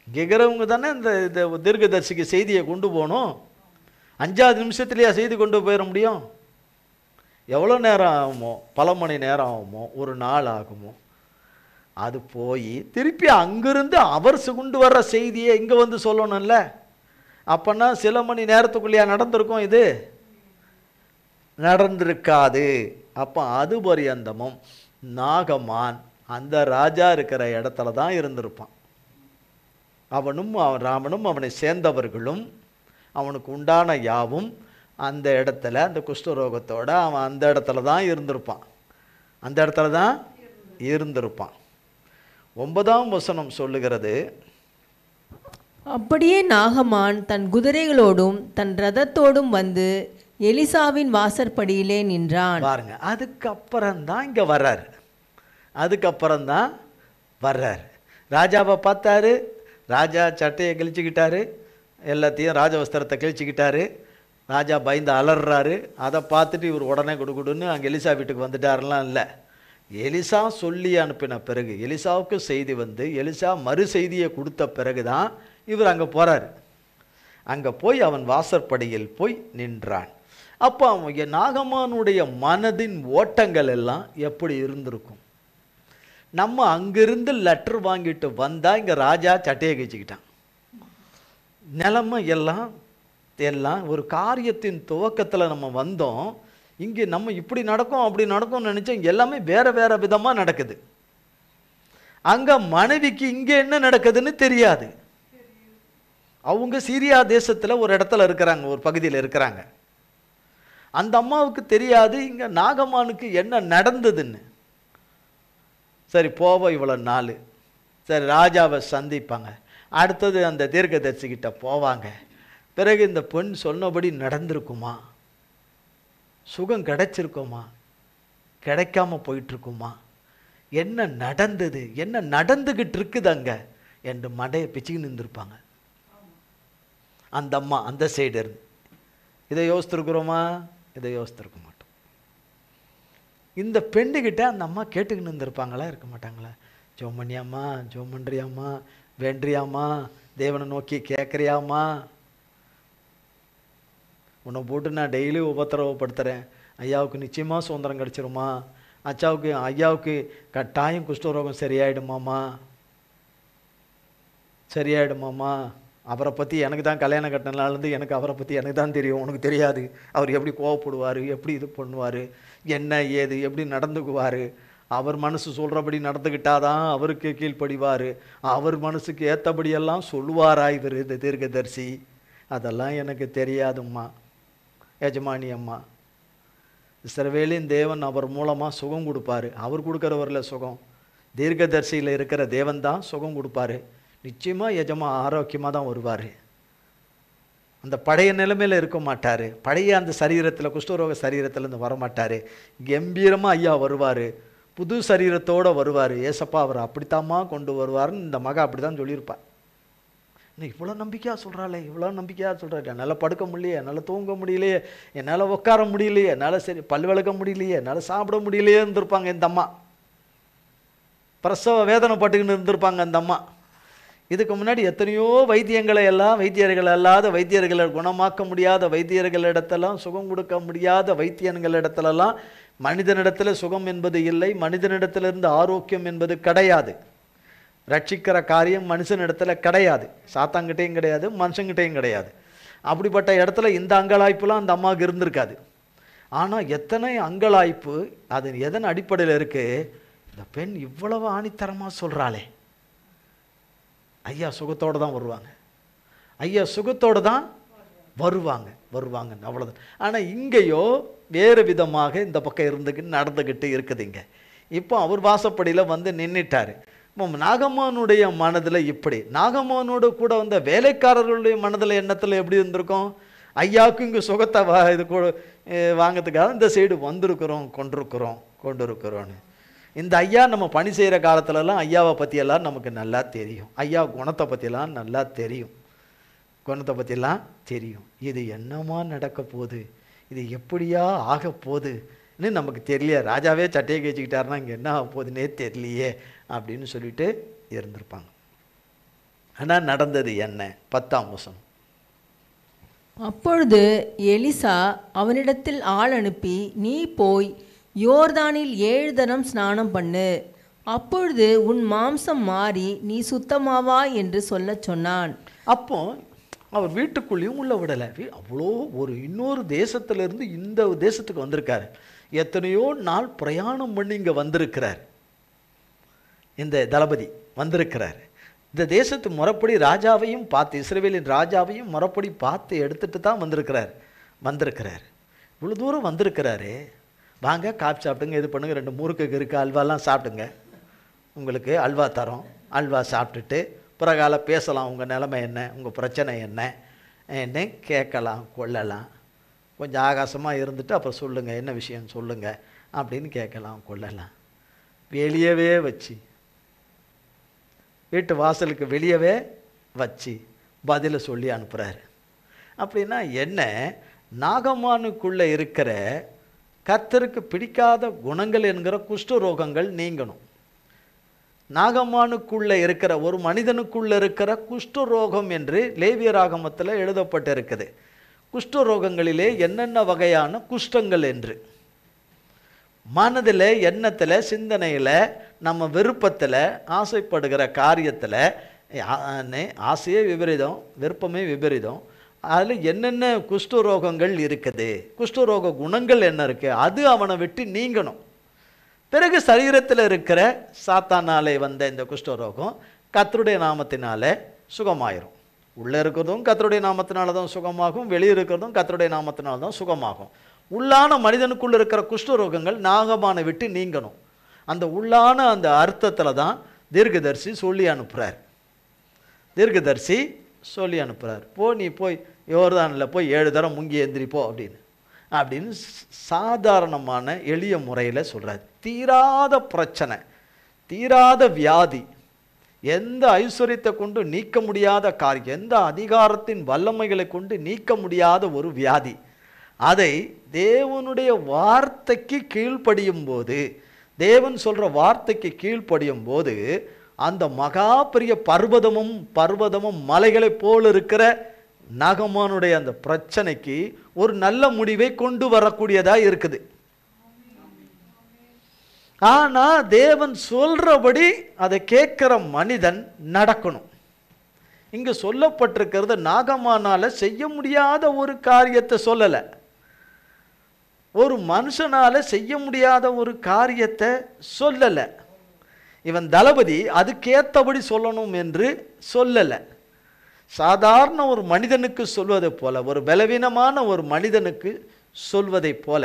இங்கே இருக்கிறவங்க தானே இந்த தீர்க்கதரிசிக்கு செய்தியை கொண்டு போகணும். 5வது நிமிஷத்துலையா செய்தி கொண்டு போயிட முடியும்? எவ்வளோ நேரம் ஆகுமோ? பல மணி நேரம் ஆகுமோ? ஒரு நாள் ஆகுமோ? அது போய் திருப்பி அங்கிருந்து அவர் கொண்டு வர்ற செய்தியை இங்கே வந்து சொல்லணும்ல. அப்போன்னா சில மணி நேரத்துக்குள்ளேயா நடந்திருக்கும்? இது நடந்திருக்காது. அப்போ அது பரியந்தமும் நாகமான் அந்த ராஜா இருக்கிற இடத்துல தான் இருந்திருப்பான். அவனும் ராமனும் அவனை சேர்ந்தவர்களும் அவனுக்கு உண்டான யாவும் அந்த இடத்துல, அந்த குஷ்டரோகத்தோட அவன் அந்த இடத்துல தான் இருந்திருப்பான். அந்த இடத்துல தான் இருந்திருப்பான். 9ஆம் வசனம் சொல்லுகிறது, அப்படியே நாகமான் தன் குதிரைகளோடும் தன் ரதத்தோடும் வந்து எலிசாவின் வாசற்படியிலே நின்றான். பாருங்க, அதுக்கப்புறம்தான் இங்க வர்றாரு. அதுக்கப்புறம்தான் வர்றாரு. ராஜாவை பார்த்தாரு. ராஜா சட்டையை கிழிச்சுக்கிட்டாரு, எல்லாத்தையும் ராஜவஸ்திரத்தை கிழிச்சுக்கிட்டாரு. ராஜா பயந்து அலறாரு. அதை பார்த்துட்டு இவர் உடனே கொடுக்குடுன்னு அங்கே எலிசா வீட்டுக்கு வந்துட்டாருலாம் இல்லை. எலிசா சொல்லி அனுப்பின பிறகு, எலிசாவுக்கு செய்தி வந்து எலிசா மறு செய்தியை கொடுத்த பிறகு தான் இவர் அங்கே போகிறார். அங்கே போய் அவன் வாசற்படியில் போய் நின்றான். அப்போ அவன் நாகமானுடைய மனதின் ஓட்டங்கள் எல்லாம் எப்படி இருந்திருக்கும்? நம்ம அங்கிருந்து லெட்டர் வாங்கிட்டு வந்தால் இங்கே ராஜா சட்டையை கிழிச்சிக்கிட்டான். நிலைமை எல்லாம் ஒரு காரியத்தின் துவக்கத்தில் நம்ம வந்தோம். இங்கே நம்ம இப்படி நடக்கும் அப்படி நடக்கும்னு நினச்சோம். எல்லாமே வேறு வேறு விதமாக நடக்குது. அங்கே மனைவிக்கு இங்கே என்ன நடக்குதுன்னு தெரியாது. அவங்க சீரியா தேசத்தில் ஒரு இடத்துல இருக்கிறாங்க, ஒரு பகுதியில் இருக்கிறாங்க. அந்த அம்மாவுக்கு தெரியாது இங்கே நாகமானுக்கு என்ன நடந்ததுன்னு. சரி போவோம், இவ்வளோ நாள். சரி ராஜாவை சந்திப்பாங்க. அடுத்தது அந்த தீர்க்கதரிசிக்கிட்ட போவாங்க. பிறகு இந்த பெண் சொன்னபடி நடந்திருக்குமா? சுகம் கிடைச்சிருக்குமா? கிடைக்காம போயிட்டுருக்குமா? என்ன நடந்தது? என்ன நடந்துக்கிட்டு இருக்குது அங்கே என்று மடையை பிச்சுக்கின்னு இருந்திருப்பாங்க அந்த அம்மா அந்த சைடு இருந்து. இதை யோசித்துருக்குறோமா? இதை யோசித்துருக்க மாட்டோம். இந்த பெண்ணுக்கிட்ட அந்த அம்மா கேட்டுக்கின்னு இருந்திருப்பாங்களா? இருக்க மாட்டாங்களா? ஜோம் பண்ணியாம்மா, ஜோம் பண்ணுறியாம்மா, வேண்டியாம்மா, தேவனை நோக்கி கேட்குறியாம்மா, உன்னை போட்டு நான் டெய்லி உபத்திரவப்படுத்துகிறேன், ஐயாவுக்கு நிச்சயமாக சுதந்திரம் கிடச்சிருமா, ஐயாவுக்கு கட்டாயம் குஷ்டரோகம் சரியாயிடுமாம்மா, சரியாயிடுமாம்மா, அவரை பற்றி எனக்கு தான் கல்யாணம் கட்டினாலேருந்து எனக்கு அவரை பற்றி எனக்கு தான் தெரியும், உனக்கு தெரியாது. அவர் எப்படி கோவப்படுவார், எப்படி இது பண்ணுவார், என்ன ஏது எப்படி நடந்துக்குவார், அவர் மனசு சொல்கிறபடி நடந்துக்கிட்டாதான் அவருக்கு கீழ்ப்படிவார், அவர் மனசுக்கு ஏற்றபடியெல்லாம் சொல்லுவாரா இவர் இந்த தீர்க்கதரிசி, அதெல்லாம் எனக்கு தெரியாதும்மா எஜமானி அம்மா. இஸ்ரவேலின் தேவன் அவர் மூலமாக சுகம் கொடுப்பார். அவர் கொடுக்குறவரில் சுகம், தீர்க்கதரிசியில் இருக்கிற தேவன் தான் சுகம் கொடுப்பார். நிச்சயமாக எஜமா ஆரோக்கியமாக தான் வருவார். அந்த பழைய நிலைமையில் இருக்க மாட்டார். பழைய அந்த சரீரத்தில், குஷ்டரோக சரீரத்திலேருந்து வரமாட்டார். கம்பீரமாக ஐயா வருவார், புது சரீரத்தோடு வருவார். ஏசப்பா அவர் அப்படித்தாம்மா கொண்டு வருவார்னு இந்த மகா அப்படி தான் சொல்லியிருப்பார். இன்னும் இவ்வளோ நம்பிக்கையாக சொல்கிறாளே, இவ்வளோ நம்பிக்கையாக சொல்கிறாரு. என்னால் படுக்க முடியலையே, என்னால் தூங்க முடியலையே, என்னால் உட்கார முடியலையே, என்னால் சரி பல் விளக்க முடியலையே, என்னால் சாப்பிட முடியலையே இருந்திருப்பாங்க இந்த அம்மா. பிரசவ வேதனை பட்டுக்கின்னு இருந்திருப்பாங்க அந்த அம்மா. இதுக்கு முன்னாடி எத்தனையோ வைத்தியங்களை எல்லாம், வைத்தியர்கள் அல்லாத வைத்தியர்களை குணமாக்க முடியாத வைத்தியர்களிடத்தெல்லாம், சுகம் கொடுக்க முடியாத வைத்தியர்களிடத்துலலாம் மனிதனிடத்தில் சுகம் என்பது இல்லை, மனிதனிடத்திலிருந்து ஆரோக்கியம் என்பது கிடையாது. ரட்சிக்கிற காரியம் மனுஷனிடத்தில் கிடையாது, சாத்தாங்கிட்டையும் கிடையாது, மனுஷங்கிட்டையும் கிடையாது. அப்படிப்பட்ட இடத்துல இந்த அங்கலாய்ப்புலாம் அந்த அம்மாவுக்கு இருந்திருக்காது. ஆனால் எத்தனை அங்கலாய்ப்பு அது எதன் அடிப்படையில் இருக்குது? இந்த பெண் இவ்வளவு ஆணித்தரமாக சொல்கிறாளே, ஐயா சுகத்தோடு தான் வருவாங்க, ஐயா சுகத்தோடு தான் வருவாங்க அவ்வளோதான். ஆனால் இங்கேயோ வேறு விதமாக இந்த பக்கம் நடந்துக்கிட்டு இருக்குதுங்க. இப்போ அவர் வாசப்படியில் வந்து நின்றுட்டார். இப்போ நாகமானுடைய மனதில் இப்படி, நாகமானோடு கூட வந்த வேலைக்காரர்களுடைய மனதில் எண்ணத்தில் எப்படி இருந்திருக்கும்? ஐயாவுக்கு இங்கே சுகத்தை வாங்கிறதுக்காக இந்த சைடு கொண்டிருக்கிறோன்னு. இந்த ஐயா நம்ம பணி செய்கிற காலத்துலலாம் ஐயாவை பற்றியெல்லாம் நமக்கு நல்லா தெரியும். ஐயா குணத்தை பற்றியெல்லாம் நல்லா தெரியும். இது என்னமா நடக்க போகுது, இது எப்படியா ஆக போகுதுன்னு நமக்கு தெரியல. ராஜாவே சட்டையை கேச்சுக்கிட்டாருன்னா இங்கே என்ன ஆக போகுதுன்னே தெரியலையே அப்படின்னு சொல்லிட்டு இருந்திருப்பாங்க. ஆனால் நடந்தது என்ன? 10ஆம் வசனம். அப்பொழுது எலிசா அவனிடத்தில் ஆள் அனுப்பி, நீ போய் யோர்தானில் 7 தரம் ஸ்நானம் பண்ணு, அப்பொழுது உன் மாம்சம் மாறி நீ சுத்தமாவாய் என்று சொல்லச் சொன்னான். அப்போ அவர் வீட்டுக்குள்ளேயும் உள்ள விடலை. அவ்வளோ இன்னொரு தேசத்திலிருந்து இந்த தேசத்துக்கு வந்திருக்காரு. எத்தனையோ நாள் பிரயாணம் பண்ணி இங்கே வந்திருக்கிறார். இந்த தளபதி வந்திருக்கிறார். இந்த தேசத்து முறைப்படி ராஜாவையும் பார்த்து, இஸ்ரவேலின் ராஜாவையும் முறைப்படி பார்த்து எடுத்துட்டு தான் வந்திருக்கிறார். இவ்வளோ தூரம் வந்திருக்கிறாரு. வாங்க காப்பி சாப்பிடுங்க, இது பண்ணுங்க, 2 முறுக்கு இருக்கு, அல்வாலாம் சாப்பிடுங்க, உங்களுக்கு அல்வா தரோம், அல்வா சாப்பிட்டுட்டு பிறகால பேசலாம், உங்கள் நிலைமை என்ன, உங்கள் பிரச்சனை என்ன கேட்கலாம், கொள்ளலாம். கொஞ்சம் ஆகாசமாக இருந்துட்டு அப்புறம் சொல்லுங்கள், என்ன விஷயம் சொல்லுங்கள் அப்படின்னு கேட்கலாம், கொள்ளலாம். வெளியவே வச்சு, வீட்டு வாசலுக்கு வெளியவே வச்சு பதிலை சொல்லி அனுப்புகிறாரு. அப்படின்னா என்ன? நாகமானுக்குள்ளே இருக்கிற கர்த்தருக்கு பிடிக்காத குணங்கள் என்கிற குஷ்டரோகங்கள் நீங்கணும். நாகமானுக்குள்ளே இருக்கிற ஒரு மனிதனுக்குள்ளே இருக்கிற குஷ்டரோகம் என்று லேவியராகமத்தில் எழுதப்பட்டிருக்குது. குஷ்டரோகங்களிலே என்னென்ன வகையான குஷ்டங்கள் என்று மனதில், எண்ணத்தில், சிந்தனையில், நம்ம விருப்பத்தில், ஆசைப்படுகிற காரியத்தில், ஆசையே விபரீதம், விருப்பமே விபரீதம், அதில் என்னென்ன குஷ்டரோகங்கள் இருக்குது, குஷ்டரோக குணங்கள் என்ன இருக்குது, அது அவனை விட்டு நீங்கணும். பிறகு சரீரத்தில் இருக்கிற சாத்தானாலே வந்த இந்த குஷ்டரோகம் கர்த்தருடைய நாமத்தினாலே சுகமாயிரும். உள்ளே இருக்கிறதும் கர்த்தருடைய நாமத்தினால தான் சுகமாகும், வெளியே இருக்கிறதும் கர்த்தருடைய நாமத்தினால தான் சுகமாகும். உள்ளான மனிதனுக்குள்ள இருக்கிற குஷ்டரோகங்கள் நாகமானை விட்டு நீங்கணும். அந்த உள்ளான அந்த அர்த்தத்தில் தான் தீர்க்கதரிசி சொல்லி அனுப்புகிறார். நீ போய் யோர்தானில் போய் 7 தரம் முங்கி எந்திரிப்போ அப்படின்னு சாதாரணமான எளிய முறையில் சொல்கிறார். தீராத பிரச்சனை, தீராத வியாதி, எந்த ஐஸ்வர்யத்தை கொண்டு நீக்க முடியாத காரியம், எந்த அதிகாரத்தின் வல்லமைகளை கொண்டு நீக்க முடியாத ஒரு வியாதி, அதை தேவனுடைய வார்த்தைக்கு கீழ்ப்படியும் போது, தேவன் சொல்கிற வார்த்தைக்கு கீழ்ப்படியும் போது, அந்த மகா பெரிய பர்வதமும் மலைகளை போல் இருக்கிற நாகமானுடைய அந்த பிரச்சனைக்கு ஒரு நல்ல முடிவை கொண்டு வரக்கூடியதா இருக்குது. ஆனா தேவன் சொல்றபடி அதை கேட்கிற மனிதன் நடக்கணும். இங்க சொல்லப்பட்டிருக்கிறது நாகமானால செய்ய முடியாத ஒரு காரியத்தை சொல்லல, ஒரு மனுஷனால செய்ய முடியாத ஒரு காரியத்தை சொல்லல. இவன் தளபதி அதுக்கேற்றபடி சொல்லணும் என்று சொல்லல. சாதாரண ஒரு மனிதனுக்கு சொல்வதை போல, ஒரு பலவீனமான ஒரு மனிதனுக்கு சொல்வதை போல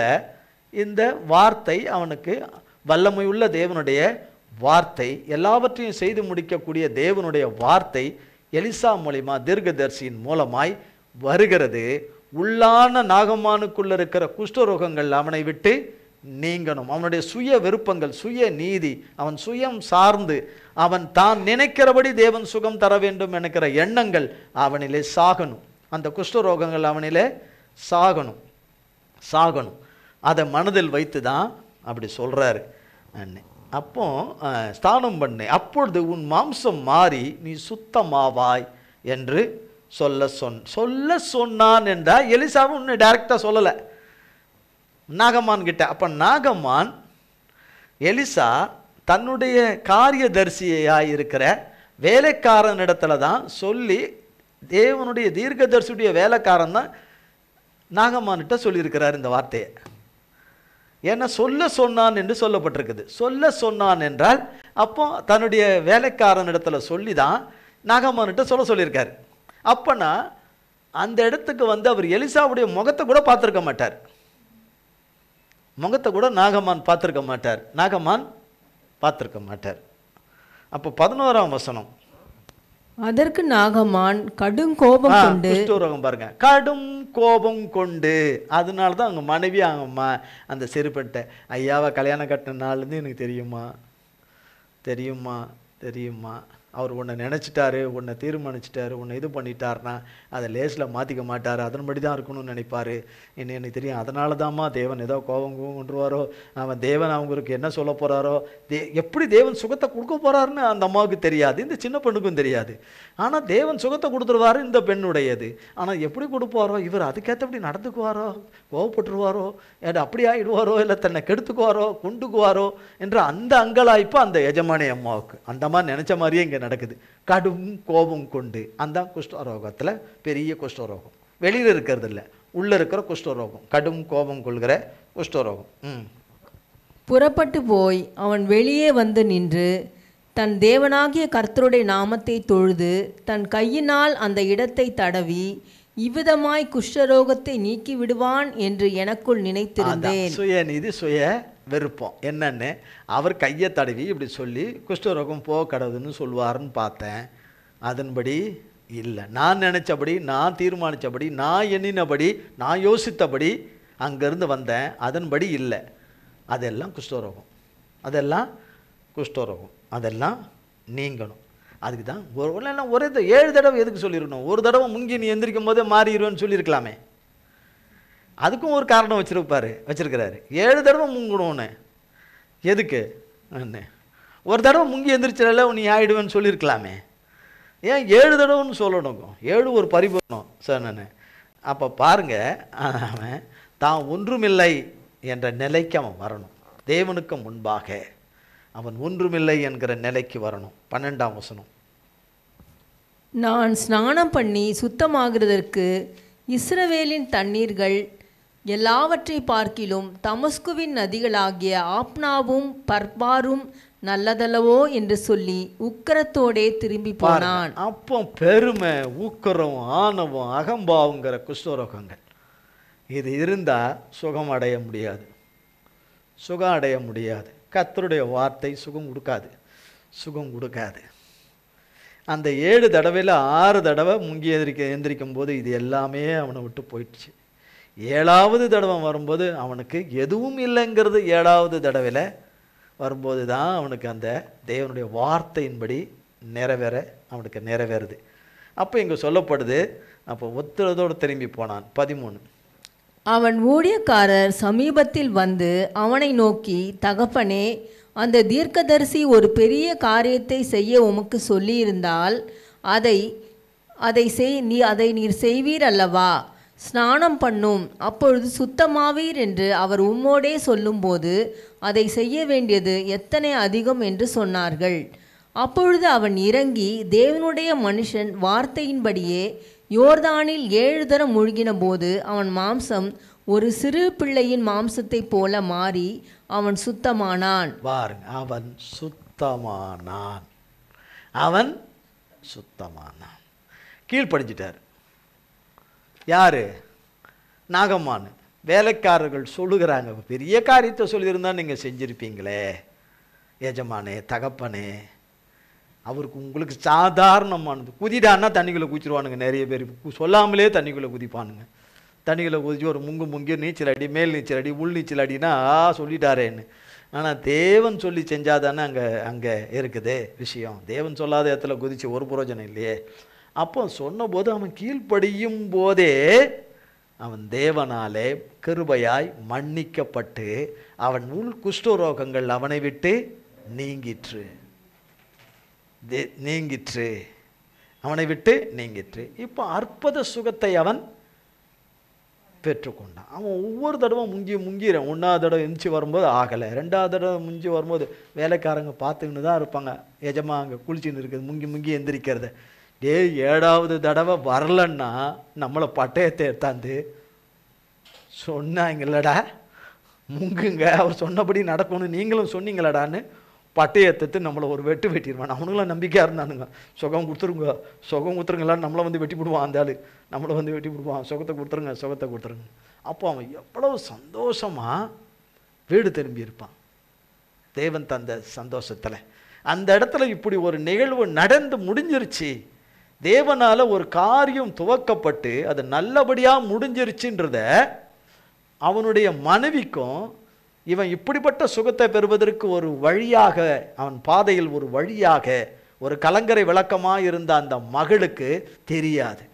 இந்த வார்த்தை அவனுக்கு வல்லமையுள்ள தேவனுடைய வார்த்தை, எல்லாவற்றையும் செய்து முடிக்கக்கூடிய தேவனுடைய வார்த்தை எலிசா மூலமா தீர்க்கதரிசியின் மூலமாய் வருகிறது. உள்ளான நாகமானுக்குள்ள இருக்கிற குஷ்டரோகங்கள் அவனை விட்டு நீங்கணும். அவனுடைய சுய விருப்பங்கள், சுய நீதி, அவன் சுயம் சார்ந்து அவன் தான் நினைக்கிறபடி தேவன் சுகம் தர வேண்டும் என்கிற எண்ணங்கள் அவனிலே சாகணும். அந்த குஷ்டரோகங்கள் அவனிலே சாகணும். அதை மனதில் வைத்து தான் அப்படி சொல்றாரு. அப்போ ஸ்தானம் பண்ணு, அப்பொழுது உன் மாம்சம் மாறி நீ சுத்தமாவாய் என்று சொல்ல சொன்னான் என்றால் எலிசாவும் இன்னும் டைரக்டா சொல்லலை நாகமான் கிட்ட. அப்ப நாகமான் எலிசா தன்னுடைய காரியதரிசியாய் இருக்கிற வேலைக்காரனிடத்துல தான் சொல்லி, தேவனுடைய தீர்க்கதரிசியுடைய வேலைக்காரன் தான் நாகமான்கிட்ட சொல்லியிருக்கிறார் இந்த வார்த்தையை. ஏன்னா சொல்ல சொன்னான் என்று சொல்லப்பட்டிருக்குது. சொல்ல சொன்னான் என்றால் அப்போ தன்னுடைய வேலைக்காரனிடத்துல சொல்லி தான் நாகமான்கிட்ட சொல்லியிருக்காரு. அப்பனா அந்த இடத்துக்கு அவர் எலிசாவுடைய முகத்தை கூட பார்த்துருக்க மாட்டார். முகத்தை கூட நாகமான் பார்த்துருக்க மாட்டார். அப்போ 11ஆம் வசனம். அதற்கு நாகமான் கடும் கோபம் கொண்டு, குஷ்டரோகம் பாருங்க, கடும் கோபம் கொண்டு. அதனால தான் அவங்க மனைவி அவங்க அந்த செருப்பட்ட ஐயாவை கல்யாணம் கட்டின நாள்லேருந்து எனக்கு தெரியுமா தெரியுமா தெரியுமா, அவர் உன்னை நினச்சிட்டாரு, உன்னை தீர்மானிச்சிட்டாரு, உன்னை இது பண்ணிட்டாருன்னா அதை லேஸில் மாற்றிக்க மாட்டார், அதன்படி தான் இருக்கணும்னு நினைப்பார். எனக்கு தெரியும். அதனால தான்மா தேவன் ஏதோ கோபம் கொண்டுருவாரோ, அவன் தேவன் அவங்களுக்கு என்ன சொல்ல போகிறாரோ, எப்படி தேவன் சுகத்தை கொடுக்க போகிறாருன்னு அந்த அம்மாவுக்கு தெரியாது, இந்த சின்ன பெண்ணுக்கும் தெரியாது. ஆனால் தேவன் சுகத்தை கொடுத்துருவாரு இந்த பெண்ணுடையது. ஆனால் எப்படி கொடுப்பாரோ, இவர் அதுக்கேற்றபடி நடந்துக்குவாரோ, கோவப்பட்டுருவாரோ, அப்படி ஆகிடுவாரோ, இல்லை தன்னை கெடுத்துக்குவாரோ, கொண்டுக்குவாரோ என்ற அந்த அங்கலாய்ப்பு அந்த எஜமானி அம்மாவுக்கு அந்த மாதிரி நினச்ச மாதிரியே இங்கே நடக்குது. கடும் கோபம் கொண்டு. அந்த குஷ்டரோகத்தில் பெரிய குஷ்டரோகம், வெளியில் இருக்கிறது இல்லை, உள்ளே இருக்கிற குஷ்டரோகம், கடும் கோபம் கொள்கிற குஷ்டரோகம். புறப்பட்டு போய் அவன் வெளியே வந்து நின்று தன் தேவனாகிய கர்த்தருடைய நாமத்தை தொழுது தன் கையினால் அந்த இடத்தை தடவி இவ்விதமாய் குஷ்டரோகத்தை நீக்கி விடுவான் என்று எனக்குள் நினைத்திருந்தேன். சுயநீதி, சுய வெறுப்பம் என்னன்னு அவர் கையை தடவி இப்படி சொல்லி குஷ்டரோகம் போக கடவுதுன்னு சொல்லுவாருன்னு பார்த்தேன். அதன்படி இல்லை. நான் நினச்சபடி, நான் தீர்மானித்தபடி, நான் எண்ணினபடி, நான் யோசித்தபடி அங்கேருந்து வந்தேன். அதன்படி இல்லை. அதெல்லாம் குஷ்டரோகம், அதெல்லாம் குஷ்டரோகம், அதெல்லாம் நீங்கணும். அதுக்கு தான் ஒரே 7 தடவை எதுக்கு சொல்லியிருக்கணும்? ஒரு தடவை முங்கி நீ எந்திரிக்கும் போதே மாறிடுவேன்னு சொல்லியிருக்கலாமே. அதுக்கும் ஒரு காரணம் வச்சிருக்கிறாரு. 7 தடவை முங்கணும்னு எதுக்கு? ஒரு தடவை முங்கி எந்திரிச்சிடல நீ ஆயிடுவேன்னு சொல்லியிருக்கலாமே. ஏன் 7 தடவைன்னு சொல்லணும்? 7 ஒரு பரிபூர்ணம் சார். நான் அப்போ பாருங்க, அவன் தான் ஒன்றுமில்லை என்ற நிலைக்கு அவன் வரணும். தேவனுக்கு முன்பாக அவன் ஒன்றுமில்லை என்கிற நிலைக்கு வரணும். 12ஆம் வசனம். நான் ஸ்நானம் பண்ணி சுத்தமாகிறதற்கு இஸ்ரவேலின் தண்ணீர்கள் எல்லாவற்றை பார்க்கிலும் தமஸ்குவின் நதிகளாகிய ஆப்னாவும் பர்பாரும் நல்லதல்லவோ என்று சொல்லி உக்கரத்தோடே திரும்பி போனான். அப்போ பெருமை, ஊக்கரம், ஆணவம், அகம்பாவங்கிற குஷ்டரோகங்கள் இது இருந்தால் சுகம் அடைய முடியாது. சுகம் அடைய முடியாது. கர்த்தருடைய வார்த்தை சுகம் கொடுக்காது. அந்த 7 தடவையில் 6 தடவை முங்கி எந்திரிக்கும் போது இது எல்லாமே அவனை விட்டு போயிடுச்சு. 7ஆவது தடவை வரும்போது அவனுக்கு எதுவும் இல்லைங்கிறது 7ஆவது தடவையில் வரும்போது தான் அவனுக்கு அந்த தேவனுடைய வார்த்தையின்படி அவனுக்கு நிறைவேறுது. அப்போ இங்கே சொல்லப்படுது, அப்போ ஒத்துறதோடு திரும்பி போனான். 13. அவன் ஊழியக்காரர் சமீபத்தில் வந்து அவனை நோக்கி, தகப்பனே, அந்த தீர்க்கதரிசி ஒரு பெரிய காரியத்தை செய்ய உமக்கு சொல்லியிருந்தால் அதை நீர் செய்வீர் அல்லவா? ஸ்நானம் பண்ணும், அப்பொழுது சுத்தமாவீர் என்று அவர் உம்மோடே சொல்லும்போது அதை செய்ய வேண்டியது எத்தனை அதிகம் என்று சொன்னார்கள். அப்பொழுது அவன் இறங்கி தேவனுடைய மனுஷன் வார்த்தையின்படியே யோர்தானில் 7 தரம் மூழ்கின போது அவன் மாம்சம் ஒரு சிறு பிள்ளையின் மாம்சத்தை போல மாறி அவன் சுத்தமானான். அவன் சுத்தமானான். கீழ்ப்படிஞ்சிட்டார். யாரு? நாகம்மான். வேலைக்காரர்கள் சொல்லுகிறாங்க, பெரிய காரியத்தை சொல்லியிருந்தா நீங்கள் செஞ்சுருப்பீங்களே எஜமானே, தகப்பனே. அவருக்கு உங்களுக்கு சாதாரணமானது. குதிடான்னா தண்ணிக்குள்ளே குதிச்சிருவானுங்க. நிறைய பேர் சொல்லாமலே தண்ணிக்குள்ளே குதிப்பானுங்க. தண்ணிக்குள்ளே குதிச்சு ஒரு முங்கி நீச்சல் அடி, மேல் நீச்சல் அடி, உள் நீச்சல் அடினா சொல்லிட்டாரேன்னு. ஆனால் தேவன் சொல்லி செஞ்சாதானே அங்கே இருக்குது விஷயம். தேவன் சொல்லாத இடத்துல குதிச்சு ஒரு பிரயோஜனம் இல்லையே. அப்போ சொன்னபோது அவன் கீழ்ப்படியும் போதே அவன் தேவனாலே கிருபையாய் மன்னிக்கப்பட்டு அவன் உள் குஷ்டரோகங்கள் அவனை விட்டு நீங்கிற்று. அவனை விட்டு நீங்கிற்று. இப்போ அற்புத சுகத்தை அவன் பெற்றுக்கொண்டான். அவன் ஒவ்வொரு தடவை முங்கிறேன். 1ஆவது தடவை எந்திரிச்சு வரும்போது ஆகலை. 2ஆவது தடவை முஞ்சி வரும்போது வேலைக்காரங்க பார்த்துக்கின்னு தான் இருப்பாங்க. எஜமா அங்கே குளிச்சுன்னு இருக்குது, முங்கி எந்திரிக்கிறத. 7ஆவது தடவை வரலன்னா நம்மளை பட்டயத்தை எடுத்தாந்து சொன்னாங்களடா, முங்குங்க, அவர் சொன்னபடி நடக்கணும், நீங்களும் சொன்னீங்களடான்னு பட்டயத்தை நம்மளை ஒரு வெட்டிடுவான். அவனுங்களாம் நம்பிக்கையாக இருந்தானுங்க. சுகம் கொடுத்துருங்களான்னு நம்மளை வந்து வெட்டி விடுவான். அந்த ஆள் நம்மளை வந்து வெட்டி விடுவான். சுகத்தை கொடுத்துருங்க. அப்போ அவன் எவ்வளவு சந்தோஷமாக வீடு திரும்பி இருப்பான் தேவன் தந்த சந்தோஷத்தில். அந்த இடத்துல இப்படி ஒரு நிகழ்வு நடந்து முடிஞ்சிருச்சு தேவனால ஒரு காரியம் துவக்கப்பட்டு அது நல்லபடியா முடிஞ்சிருச்சுன்றத அவனுடைய மனைவிக்கும் இவன் இப்படிப்பட்ட சுகத்தை பெறுவதற்கு ஒரு வழியாக, அவன் பாதையில் ஒரு வழியாக, ஒரு கலங்கரை விளக்கமாக இருந்த அந்த மகளுக்கு தெரியாது.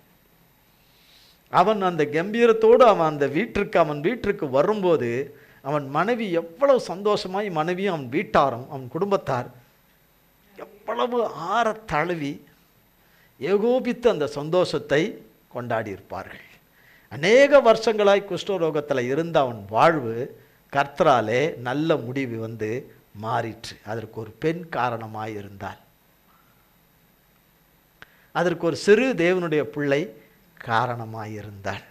அவன் அந்த கம்பீரத்தோடு அவன் வீட்டிற்கு வரும்போது அவன் மனைவி எவ்வளவு சந்தோஷமாய், மனைவியும் அவன் வீட்டாரும் அவன் குடும்பத்தார் எவ்வளவு ஆற தழுவி ஏகோபித்து அந்த சந்தோஷத்தை கொண்டாடி இருப்பார்கள். அநேக வருஷங்களாய் குஷ்டரோகத்தில் இருந்த அவன் வாழ்வு கர்த்தராலே நல்ல முடிவு வந்து மாறிற்று. அதற்கு ஒரு பெண் காரணமாய் இருந்தாள். அதற்கு ஒரு சிறு தேவனுடைய பிள்ளை காரணமாய் இருந்தாள்.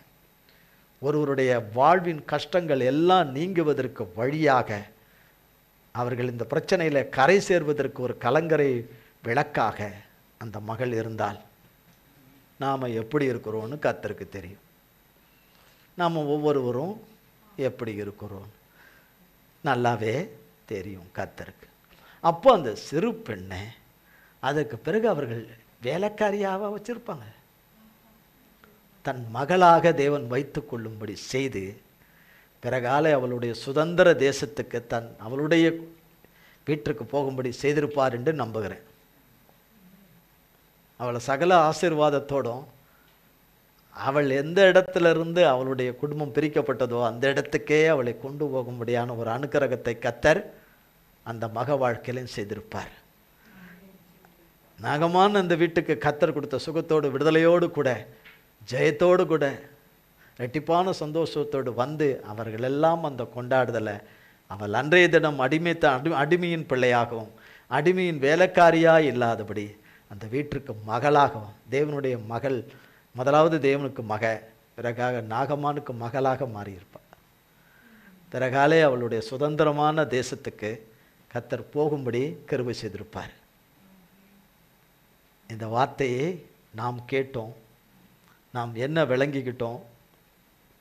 ஒருவருடைய வாழ்வின் கஷ்டங்கள் எல்லாம் நீங்குவதற்கு வழியாக, அவர்கள் இந்த பிரச்சனையில் கரை சேர்வதற்கு ஒரு கலங்கரை விளக்காக அந்த மகள் இருந்தால், நாம் எப்படி இருக்கிறோன்னு கர்த்தருக்கு தெரியும். நாம் ஒவ்வொருவரும் எப்படி இருக்கிறோம் நல்லாவே தெரியும் கர்த்தருக்கு. அப்போ அந்த சிறு பெண்ணை அதற்கு பிறகு அவர்கள் வேலைக்காரியாக வச்சிருப்பாங்க. தன் மகளாக தேவன் வைத்து கொள்ளும்படி செய்து பிறகால அவளுடைய சுதந்திர தேசத்துக்கு அவளுடைய வீட்டிற்கு போகும்படி செய்திருப்பார் என்று நம்புகிறேன். அவளை சகல ஆசீர்வாதத்தோடும் அவள் எந்த இடத்திலிருந்து அவளுடைய குடும்பம் பிரிக்கப்பட்டதோ அந்த இடத்துக்கே அவளை கொண்டு போகும்படியான ஒரு அனுக்கிரகத்தை கர்த்தர் அந்த மக வாழ்க்கையிலும் செய்திருப்பார். நாகமான அந்த வீட்டுக்கு கர்த்தர் கொடுத்த சுகத்தோடு, விடுதலையோடு கூட, ஜெயத்தோடு கூட, ரெட்டிப்பான சந்தோஷத்தோடு வந்து அவர்களெல்லாம் அந்த கொண்டாடுதலை அவள் அன்றைய தினம் அடிமையின் பிள்ளையாகவும் அடிமையின் வேலைக்காரியாக இல்லாதபடி அந்த வீட்டிற்கு மகளாகவும், தேவனுடைய மகள், முதலாவது தேவனுக்கு மக, பிறகாக நாகமானுக்கு மகளாக மாறியிருப்பாள். பிறகாலே அவளுடைய சுதந்திரமான தேசத்துக்கு கர்த்தர் போகும்படி கிருபை செய்திருப்பார். இந்த வார்த்தையை நாம் கேட்டோம். நாம் என்ன விளங்கிக்கிட்டோம்,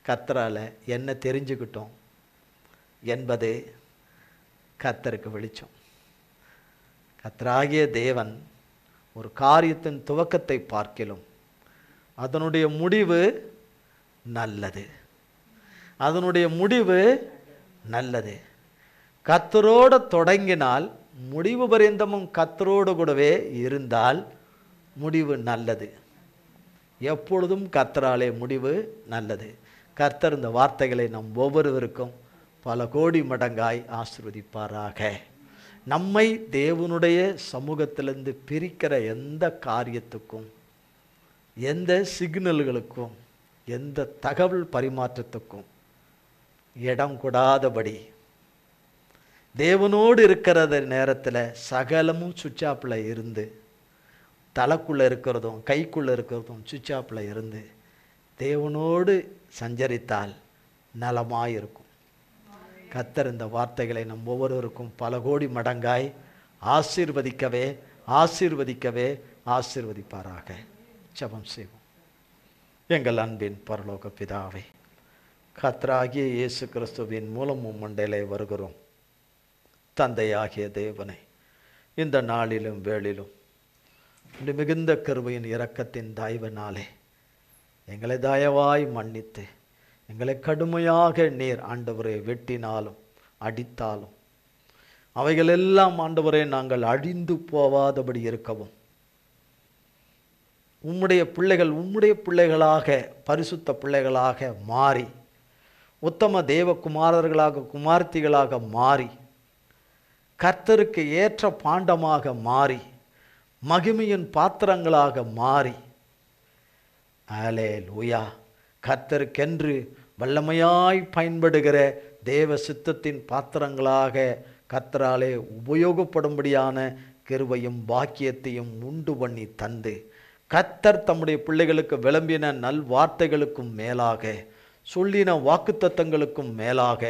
கர்த்தரால் என்ன தெரிஞ்சுக்கிட்டோம் என்பது கர்த்தருக்கு வெளிச்சம். கர்த்தராகிய தேவன் ஒரு காரியத்தின் துவக்கத்தை பார்க்கிலும் அதனுடைய முடிவு நல்லது. அதனுடைய முடிவு நல்லது. கர்த்தரோடு தொடங்கினால் முடிவு பரியந்தமும் கர்த்தரோடு கூடவே இருந்தால் முடிவு நல்லது. எப்பொழுதும் கர்த்தராலே முடிவு நல்லது. கர்த்தர் இந்த வார்த்தைகளை நம் ஒவ்வொருவருக்கும் பல கோடி மடங்காய் ஆசீர்வதிப்பாராக. நம்மை தேவனுடைய சமூகத்திலிருந்து பிரிக்கிற எந்த காரியத்துக்கும், எந்த சிக்னல்களுக்கும், எந்த தகவல் பரிமாற்றத்துக்கும் இடம் கொடாதபடி தேவனோடு இருக்கிறத நேரத்தில் சகலமும் சுவிட்சாப்பில் இருந்து, தலைக்குள்ளே இருக்கிறதும் கைக்குள்ளே இருக்கிறதும் சுவிட்சாப்பில் இருந்து தேவனோடு சஞ்சரித்தால் நலமாயிருக்கும். கர்த்தர் இந்த வார்த்தைகளை நம் ஒவ்வொருவருக்கும் பல கோடி மடங்காய் ஆசீர்வதிக்கவே ஆசீர்வதிக்கவே ஆசீர்வதிப்பாராக. ஜெபம் செய்வோம். எங்கள் அன்பின் பரலோக பிதாவே, கர்த்தராகிய இயேசு கிறிஸ்துவின் மூலம் மண்டையிலே வருகிறோம். தந்தையாகிய தேவனை, இந்த நாளிலும் வேளிலும் மிகுந்த கிருபையின் இரக்கத்தின் தயவினாலே எங்களை தயவாய் மன்னித்து, எங்களை கடுமையாக நீர் ஆண்டவரே வெட்டினாலும் அடித்தாலும் அவைகளெல்லாம் ஆண்டவரே நாங்கள் அழிந்து போவாதபடி இருக்கவும், உம்முடைய பிள்ளைகளாக பரிசுத்த பிள்ளைகளாக மாறி, உத்தம தேவகுமாரர்களாக குமார்த்திகளாக மாறி, கர்த்தருக்கு ஏற்ற பாண்டமாக மாறி, மகிமையின் பாத்திரங்களாக மாறி, அல்லேலூயா, கர்த்தருக்கென்று வல்லமையாய் பயன்படுகிற தேவ சித்தத்தின் பாத்திரங்களாக கர்த்தராலே உபயோகப்படும்படியான கிருபையும் பாக்கியத்தையும் உண்டு பண்ணி தந்து, கர்த்தர் தம்முடைய பிள்ளைகளுக்கு விளம்பின நல் வார்த்தைகளுக்கும் மேலாக, சொல்லின வாக்குத்தத்தங்களுக்கும் மேலாக,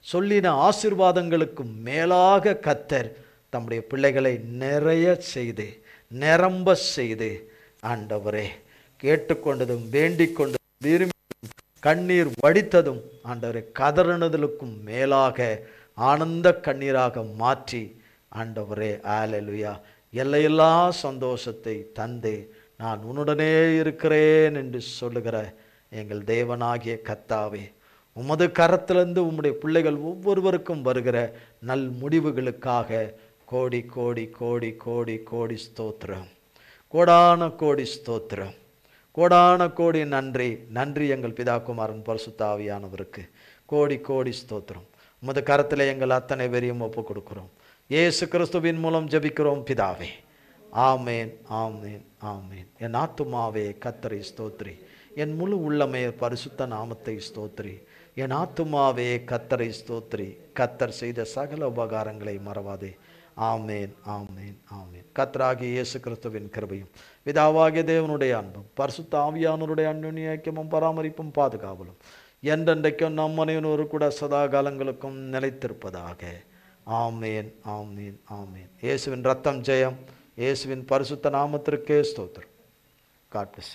சொல்லின ஆசீர்வாதங்களுக்கும் மேலாக கர்த்தர் தம்முடைய பிள்ளைகளை நிறைய செய்து நிரம்ப செய்து, ஆண்டவரே, கேட்டுக்கொண்டதும் வேண்டிக் கொண்டதும் விரும்பியதும் கண்ணீர் வடித்ததும் ஆண்டவரே கதறினதலுக்கும் மேலாக ஆனந்த கண்ணீராக மாற்றி, ஆண்டவரே அல்லேலூயா, எல்லையில்லா சந்தோஷத்தை தந்து நான் உன்னுடனே இருக்கிறேன் என்று சொல்லுகிற எங்கள் தேவனாகிய கர்த்தாவே, உமது கரத்திலிருந்து உம்முடைய பிள்ளைகள் ஒவ்வொருவருக்கும் வருகிற நல் முடிவுகளுக்காக கோடி கோடி கோடி கோடி கோடி ஸ்தோத்திரம், கோடான கோடி ஸ்தோத்திரம், கோடான கோடி நன்றி. நன்றி எங்கள் பிதாகுமாரன் பரிசுத்த ஆவியானவருக்கு கோடி கோடி ஸ்தோத்திரம். உமது கரத்தில் எங்கள் அத்தனை பேரையும் ஒப்பு கொடுக்கிறோம். இயேசு கிறிஸ்துவின் மூலம் ஜெபிக்கிறோம் பிதாவே. ஆமேன், ஆமேன், ஆமேன். என் ஆத்துமாவே கர்த்தரை ஸ்தோத்திரி, என் முழு உள்ளமே பரிசுத்த நாமத்தை ஸ்தோத்திரி. என் ஆத்துமாவே கர்த்தரை ஸ்தோத்திரி, கர்த்தர் செய்த சகல உபகாரங்களை மறவாதே. ஆமேன், ஆமேன், ஆமேன். கர்த்தராகிய இயேசு கிறிஸ்துவின் கிருபையும் பிதாவாகிய தேவனுடைய அன்பும் பரிசுத்த ஆவியானவருடைய அன்யோன்ய ஐக்கியமும் பராமரிப்பும் பாதுகாவலும் என்றென்றைக்கும் நம் அனைவரோடு கூட சதா காலங்களுக்கும் நிலைத்திருப்பதாக. ஆமேன், ஆமேன், ஆமேன். இயேசுவின் ரத்தம் ஜெயம். இயேசுவின் பரிசுத்த நாமத்திற்கே ஸ்தோத்திரம். God plus.